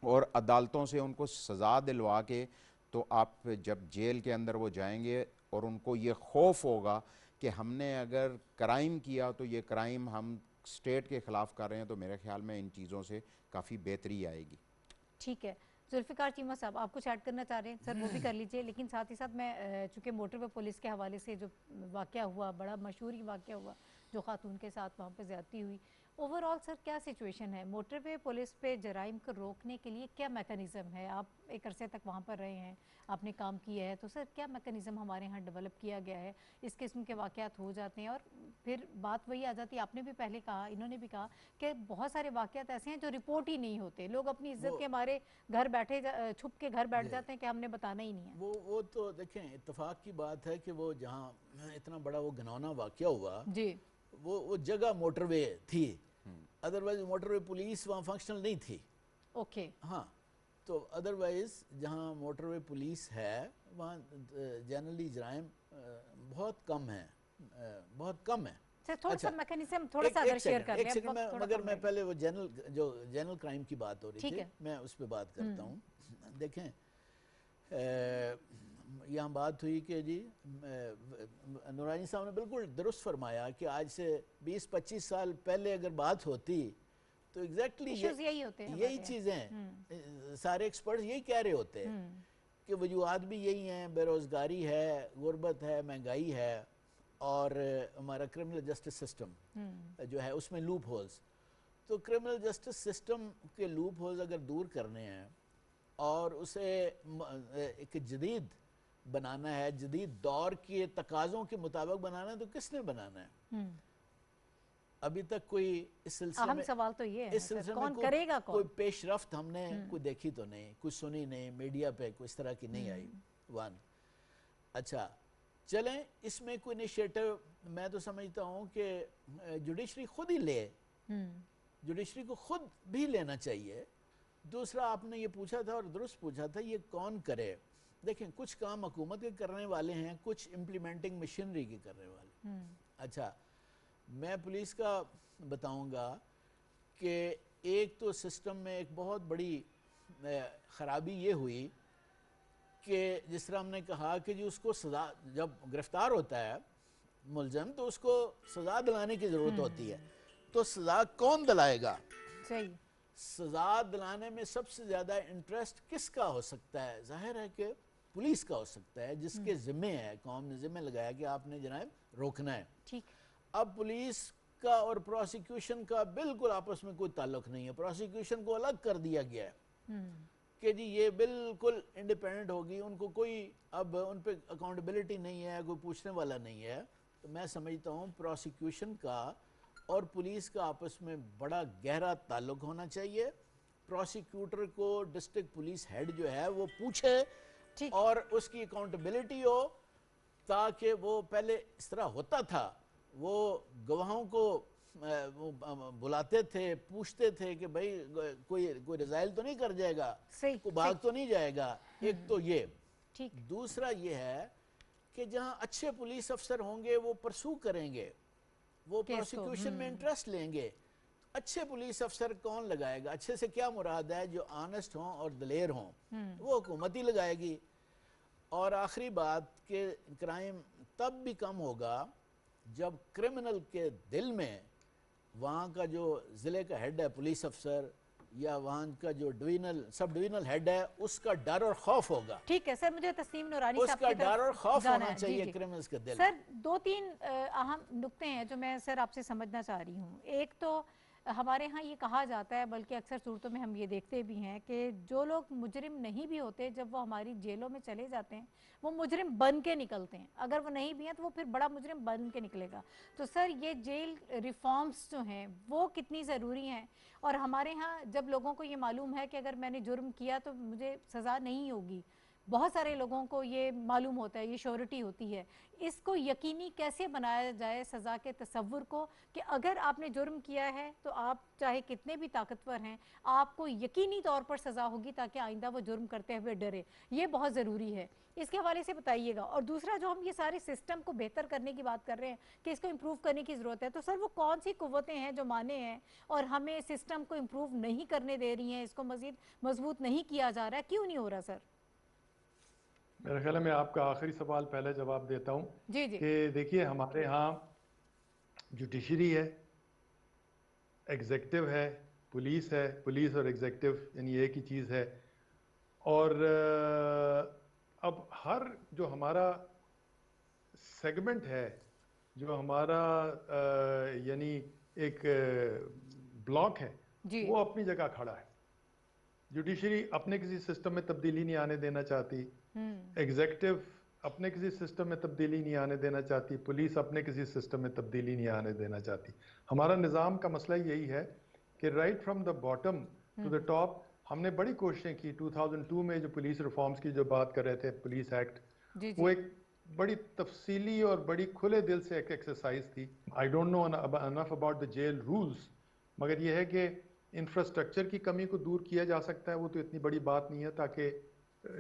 Speaker 3: اور عدالتوں سے ان کو سزا دلوا کے, تو آپ جب جیل کے اندر وہ جائیں گے اور ان کو یہ خوف ہوگا کہ ہم نے اگر کرائم کیا تو یہ کرائم ہم اسٹیٹ کے خلاف کر رہے ہیں, تو میرے خیال میں ان چیزوں سے کافی بہتری آئے گی.
Speaker 1: ٹھیک ہے, ذوالفقار چیمہ صاحب آپ کچھ ایڈ کرنا چاہ رہے ہیں سر, وہ بھی کر لیجئے, لیکن ساتھ ہی ساتھ میں چونکہ موٹر وے پولیس کے حوالے سے جو واقعہ ہوا, بڑا مشہور ہی واقعہ ہوا جو خاتون کے ساتھ وہاں پہ زیادتی ہوئی, اوور آل سر کیا سچویشن ہے موٹر وے پولیس پہ جرائم کو روکنے کے لیے, کیا میکانزم ہے؟ آپ ایک عرصے تک وہاں پر رہے ہیں, آپ نے کام کیا ہے, تو سر کیا میکانزم ہمارے ہاں ڈیولپ کیا گیا ہے؟ اس قسم کے واقعات ہو جاتے ہیں اور پھر بات وہی آ جاتی ہے, آپ نے بھی پہلے کہا, انہوں نے بھی کہا کہ بہت سارے واقعات ایسے ہیں جو رپورٹ ہی نہیں ہوتے, لوگ اپنی عزت کے مارے گھر بیٹھے چھپ کے گھر بیٹھ جاتے ہیں کہ ہم نے بتانا ہی نہیں ہے.
Speaker 7: وہ تو دیکھیں اتفاق کی بات ہے کہ وہ جہاں اتنا بڑا وہ گھناؤنا واقعہ ہوا
Speaker 1: جی
Speaker 7: وہ جگہ موٹر وے تھی, ادروائز موٹر وے پولیس وہاں فنکشنل نہیں تھی.
Speaker 1: اوکے,
Speaker 7: ہاں, تو ادروائز جہاں موٹر وے پولیس ہے وہاں جنرلی جرائم بہت کم ہیں, بہت کم ہیں.
Speaker 1: سر تھوڑا سا میکانزم تھوڑا سا اگر شیئر کر لیں.
Speaker 7: ایک سیکنڈ, مگر میں پہلے وہ جنرل کرائم کی بات ہو رہی تھی, میں اس پہ بات کرتا ہوں. دیکھیں یہاں بات ہوئی کہ جی نورانی صاحب نے بالکل درست فرمایا کہ آج سے 20-25 سال پہلے اگر بات ہوتی تو ایگزیکٹلی یہی چیزیں سارے ایکسپرٹس یہی کہہ رہے ہوتے ہیں کہ وجوہات بھی یہی ہیں, بے روزگاری ہے, غربت ہے, مہنگائی ہے, اور ہمارا کرمنل جسٹس سسٹم جو ہے اس میں لوپ ہولز. تو کرمنل جسٹس سسٹم کے لوپ ہولز اگر دور کرنے ہیں اور اسے ایک جدید بنانا ہے, جدید دور کے تقاضوں کے مطابق بنانا ہے, تو کس نے بنانا ہے؟ ابھی تک کوئی اس سلسلے میں
Speaker 1: سوال تو یہ ہے کون کرے گا,
Speaker 7: کوئی پیش رفت ہم نے کوئی دیکھی تو نہیں, کوئی سنی نہیں, میڈیا پہ کوئی اس طرح کی نہیں آئی. ون اچھا چلیں, اس میں کوئی انیشیٹو میں تو سمجھتا ہوں کہ جوڈیشری خود ہی لے, جوڈیشری کو خود بھی لینا چاہیے. دوسرا آپ نے یہ پوچھا تھا اور درست پوچھا تھا, یہ کون کرے؟ دیکھیں کچھ کام حکومت کے کرنے والے ہیں, کچھ امپلیمنٹنگ مشینری کے کرنے والے. اچھا میں پولیس کا بتاؤں گا کہ ایک تو سسٹم میں ایک بہت بڑی خرابی یہ ہوئی کہ جس طرح ہم نے کہا کہ جی اس کو سزا, جب گرفتار ہوتا ہے ملزم تو اس کو سزا دلانے کی ضرورت ہوتی ہے, تو سزا کون دلائے گا؟
Speaker 1: صحیح,
Speaker 7: سزا دلانے میں سب سے زیادہ انٹرسٹ کس کا ہو سکتا ہے؟ ظاہر ہے کہ پولیس کا ہو سکتا ہے, جس کے ذمہ ہے, قوم نے ذمہ لگایا کہ آپ نے جرائم روکنا ہے.
Speaker 1: ٹھیک.
Speaker 7: اب پولیس کا اور پروسیکیوشن کا بالکل آپس میں کوئی تعلق نہیں ہے, پروسیکیوشن کو الگ کر دیا گیا ہے کہ جی یہ بالکل انڈیپینڈنٹ ہوگی, ان کو کوئی اب ان پہ اکاؤنٹیبلٹی نہیں ہے, کوئی پوچھنے والا نہیں ہے. تو میں سمجھتا ہوں پروسیکیوشن کا اور پولیس کا آپس میں بڑا گہرا تعلق ہونا چاہیے. پروسیکیوٹر کو ڈسٹرکٹ پولیس ہیڈ جو ہے وہ پوچھے اور اس کی اکاؤنٹیبلٹی ہو, تاکہ وہ پہلے اس طرح ہوتا تھا, وہ گواہوں کو بلاتے تھے, پوچھتے تھے کہ بھئی کوئی رزائل تو نہیں کر جائے گا, کوئی بھاگ تو نہیں جائے گا. ایک تو یہ. دوسرا یہ ہے کہ جہاں اچھے پولیس افسر ہوں گے وہ پرسو کریں گے, وہ پروسیکیوشن میں انٹرسٹ لیں گے. اچھے پولیس افسر کون لگائے گا؟ اچھے سے کیا مراد ہے؟ جو آنسٹ ہوں اور دلیر ہوں, وہ حکومت ہی لگائے گی. اور آخری بات کہ کرائم تب بھی کم ہوگا جب کرمنل کے دل میں وہاں کا جو ضلع کا ہیڈ ہے پولیس افسر یا وہاں کا جو سب ڈویژنل ہیڈ ہے اس کا ڈر اور خوف ہوگا.
Speaker 1: ٹھیک ہے سر, مجھے تسنیم نورانی
Speaker 7: صاحب کی طرف اس کا ڈر اور خوف ہونا چاہیے کرمنلز کے دل.
Speaker 1: سر 2-3 اہم نکتے ہیں جو میں سر آپ سے سمجھنا چاہ رہی ہوں. ایک تو ہمارے ہاں یہ کہا جاتا ہے، بلکہ اکثر صورتوں میں ہم یہ دیکھتے بھی ہیں کہ جو لوگ مجرم نہیں بھی ہوتے جب وہ ہماری جیلوں میں چلے جاتے ہیں وہ مجرم بن کے نکلتے ہیں، اگر وہ نہیں بھی ہیں تو وہ پھر بڑا مجرم بن کے نکلے گا۔ تو سر یہ جیل ریفارمز جو ہیں وہ کتنی ضروری ہیں؟ اور ہمارے ہاں جب لوگوں کو یہ معلوم ہے کہ اگر میں نے جرم کیا تو مجھے سزا نہیں ہوگی، بہت سارے لوگوں کو یہ معلوم ہوتا ہے، یہ شیورٹی ہوتی ہے، اس کو یقینی کیسے بنایا جائے سزا کے تصور کو کہ اگر آپ نے جرم کیا ہے تو آپ چاہے کتنے بھی طاقتور ہیں آپ کو یقینی طور پر سزا ہوگی تاکہ آئندہ وہ جرم کرتے ہوئے ڈرے، یہ بہت ضروری ہے۔ اس کے حوالے سے بتائیے گا۔ اور دوسرا جو ہم یہ سارے سسٹم کو بہتر کرنے کی بات کر رہے ہیں کہ اس کو امپروو کرنے کی ضرورت ہے، تو سر وہ کون سی قوتیں ہیں جو مانے ہیں اور ہمیں سسٹم کو امپروو نہیں کرنے دے رہی ہیں، اس کو مزید مضبوط نہیں کیا جا رہا ہے، کیوں نہیں ہو رہا سر؟
Speaker 8: میرے خیال ہے میں آپ کا آخری سوال پہلے جواب دیتا ہوں
Speaker 1: جی جی
Speaker 8: کہ دیکھیے ہمارے ہاں جوڈیشری ہے، ایگزیکٹو ہے، پولیس ہے، پولیس اور ایگزیکٹو یعنی ایک ہی چیز ہے، اور اب ہر جو ہمارا سیگمنٹ ہے، جو ہمارا یعنی ایک بلاک ہے،
Speaker 1: جی
Speaker 8: وہ اپنی جگہ کھڑا ہے۔ جوڈیشری اپنے کسی سسٹم میں تبدیلی نہیں آنے دینا چاہتی، ایگزیکٹو اپنے کسی سسٹم میں تبدیلی نہیں آنے دینا چاہتی، پولیس اپنے کسی سسٹم میں تبدیلی نہیں آنے دینا چاہتی۔ ہمارا نظام کا مسئلہ یہی ہے کہ right from the bottom to the top ہم نے بڑی کوششیں کی۔ 2002 میں جو پولیس ریفارمز کی جو بات کر رہے تھے، پولیس ایکٹ،
Speaker 1: جی
Speaker 8: وہ
Speaker 1: جی
Speaker 8: ایک بڑی تفصیلی اور بڑی کھلے دل سے ایک ایکسرسائز تھی۔ I don't know enough about the jail rules, مگر یہ ہے کہ انفراسٹرکچر کی کمی کو دور کیا جا سکتا ہے، وہ تو اتنی بڑی بات نہیں ہے، تاکہ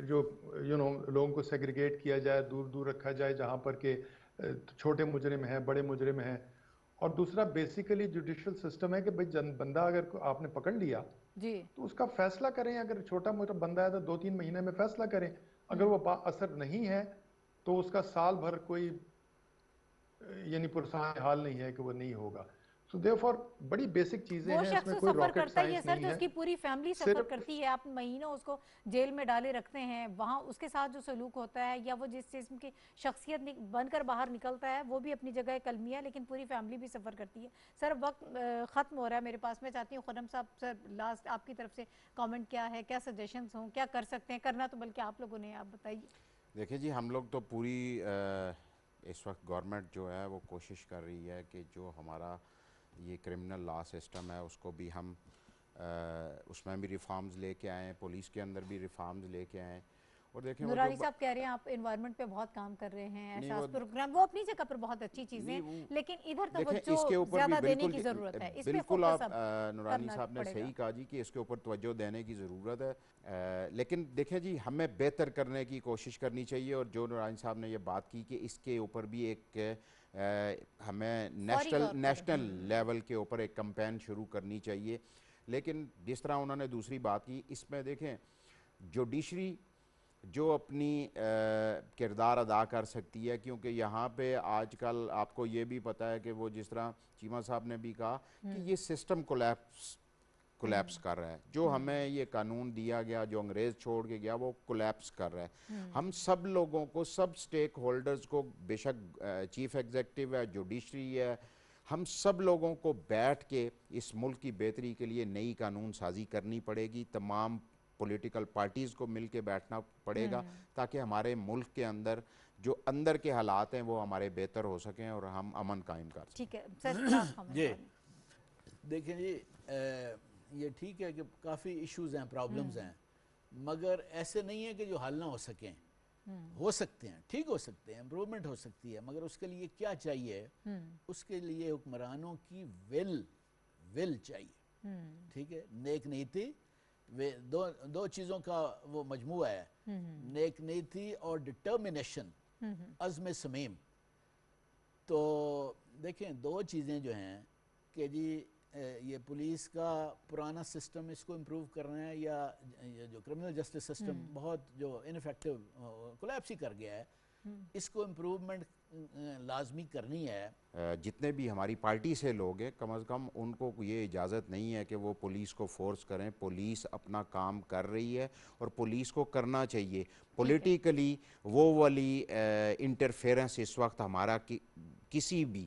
Speaker 8: جو لوگوں کو سیگریگیٹ کیا جائے، دور دور رکھا جائے جہاں پر کہ چھوٹے مجرم ہیں، بڑے مجرم ہیں۔ اور دوسرا بیسیکلی جوڈیشل سسٹم ہے کہ بھئی بندہ اگر آپ نے پکڑ لیا
Speaker 1: جی
Speaker 8: تو اس کا فیصلہ کریں، اگر چھوٹا موٹا بندہ ہے تو 2-3 مہینے میں فیصلہ کریں، اگر وہ با اثر نہیں ہے تو اس کا سال بھر کوئی یعنی پرسان حال نہیں ہے کہ وہ نہیں ہوگا۔ سو دیئرفور بڑی بیسک چیزیں
Speaker 1: وہ
Speaker 8: ہیں، اس
Speaker 1: شخص
Speaker 8: میں
Speaker 1: تو
Speaker 8: کوئی
Speaker 1: سفر
Speaker 8: راکٹ
Speaker 1: کرتا ہی ہے
Speaker 8: سائنس
Speaker 1: سر،
Speaker 8: نہیں
Speaker 1: جو
Speaker 8: ہے،
Speaker 1: اس کی پوری فیملی سفر
Speaker 8: صرف
Speaker 1: کرتی ہے، آپ مہینوں اس کو جیل میں ڈالے رکھتے ہیں، وہاں اس کے ساتھ جو سلوک ہوتا ہے یا وہ جس قسم کی شخصیت بن کر باہر نکلتا ہے وہ بھی اپنی جگہ کلمی ہے، لیکن پوری فیملی بھی سفر کرتی ہے۔ سر وقت ختم ہو رہا ہے میرے پاس، میں چاہتی ہوں خرم صاحب سر لاسٹ آپ کی طرف سے کامنٹ کیا ہے، کیا سجیشنز ہوں، کیا کر سکتے ہیں، کرنا تو بلکہ آپ لوگوں نے، آپ بتائیے۔
Speaker 3: دیکھیں جی، ہم لوگ تو پوری اس وقت گورنمنٹ جو ہے وہ کوشش کر رہی ہے کہ جو ہمارا یہ کرمنل لا سسٹم ہے اس کو بھی ہم اس میں بھی ریفارمز لے کے آئیں، پولیس کے اندر بھی ریفارمز لے کے آئیں۔ اور دیکھیں وہ
Speaker 1: نورانی صاحب کہہ رہے ہیں آپ انوائرمنٹ پہ بہت کام کر رہے ہیں،
Speaker 3: نہیں
Speaker 1: احساس پروگرام، وہ اپنی جگہ پر بہت اچھی چیزیں، لیکن ادھر
Speaker 3: دیکھیں
Speaker 1: توجہ
Speaker 3: اس کے اوپر بھی
Speaker 1: زیادہ دینے
Speaker 3: بالکل
Speaker 1: کی ضرورت ہے، اس پہ
Speaker 3: بالکل
Speaker 1: فوکس
Speaker 3: آپ
Speaker 1: اب
Speaker 3: نورانی
Speaker 1: کرنا
Speaker 3: صاحب نے
Speaker 1: پڑے گا۔
Speaker 3: صحیح کہا جی کہ اس کے اوپر توجہ دینے کی ضرورت ہے، لیکن دیکھیں جی ہمیں بہتر کرنے کی کوشش کرنی چاہیے، اور جو نورانی صاحب نے یہ بات کی کہ اس کے اوپر بھی ایک ہمیں نیشنل لیول کے اوپر ایک کمپین شروع کرنی چاہیے۔ لیکن جس طرح انہوں نے دوسری بات کی، اس میں دیکھیں جوڈیشری جو اپنی کردار ادا کر سکتی ہے، کیونکہ یہاں پہ آج کل آپ کو یہ بھی پتہ ہے کہ وہ جس طرح چیمہ صاحب نے بھی کہا کہ یہ سسٹم کولیپس کر رہا ہے، جو ہمیں یہ قانون دیا گیا، جو انگریز چھوڑ کے گیا، وہ کولیپس کر رہا ہے۔ ہم سب لوگوں کو، سب سٹیک ہولڈرز کو، بے شک چیف ایگزیکٹو ہے، جوڈیشری ہے، ہم سب لوگوں کو بیٹھ کے اس ملک کی بہتری کے لیے نئی قانون سازی کرنی پڑے گی، تمام پولیٹیکل پارٹیز کو مل کے بیٹھنا پڑے گا تاکہ ہمارے ملک کے اندر جو اندر کے حالات ہیں وہ ہمارے بہتر ہو سکیں اور ہم امن قائم کر سکیں۔
Speaker 1: ٹھیک ہے سر،
Speaker 7: جی دیکھیں جی یہ ٹھیک ہے کہ کافی ایشوز ہیں، پرابلمز ہیں، مگر ایسے نہیں ہے کہ جو حل نہ ہو سکیں، ہو سکتے ہیں، ٹھیک ہو سکتے ہیں، امپرومنٹ ہو سکتی ہے، مگر اس کے لیے کیا چاہیے؟ اس کے لیے حکمرانوں کی ول چاہیے، ٹھیک ہے، نیک نیتی، دو چیزوں کا وہ مجموعہ ہے، نیک نیتی اور ڈٹرمنیشن، عزم صمیم۔ تو دیکھیں دو چیزیں جو ہیں کہ جی یہ پولیس کا پرانا سسٹم، اس کو امپروو کرنا ہے، یا جو کرمنل جسٹس سسٹم بہت جو انفیکٹو کولیپس ہی کر گیا ہے، اس کو امپروومنٹ لازمی کرنی ہے۔
Speaker 3: جتنے بھی ہماری پارٹی سے لوگ ہیں، کم از کم ان کو یہ اجازت نہیں ہے کہ وہ پولیس کو فورس کریں، پولیس اپنا کام کر رہی ہے اور پولیس کو کرنا چاہیے۔ پولیٹیکلی وہ والی انٹرفیرنس اس وقت ہمارا کسی بھی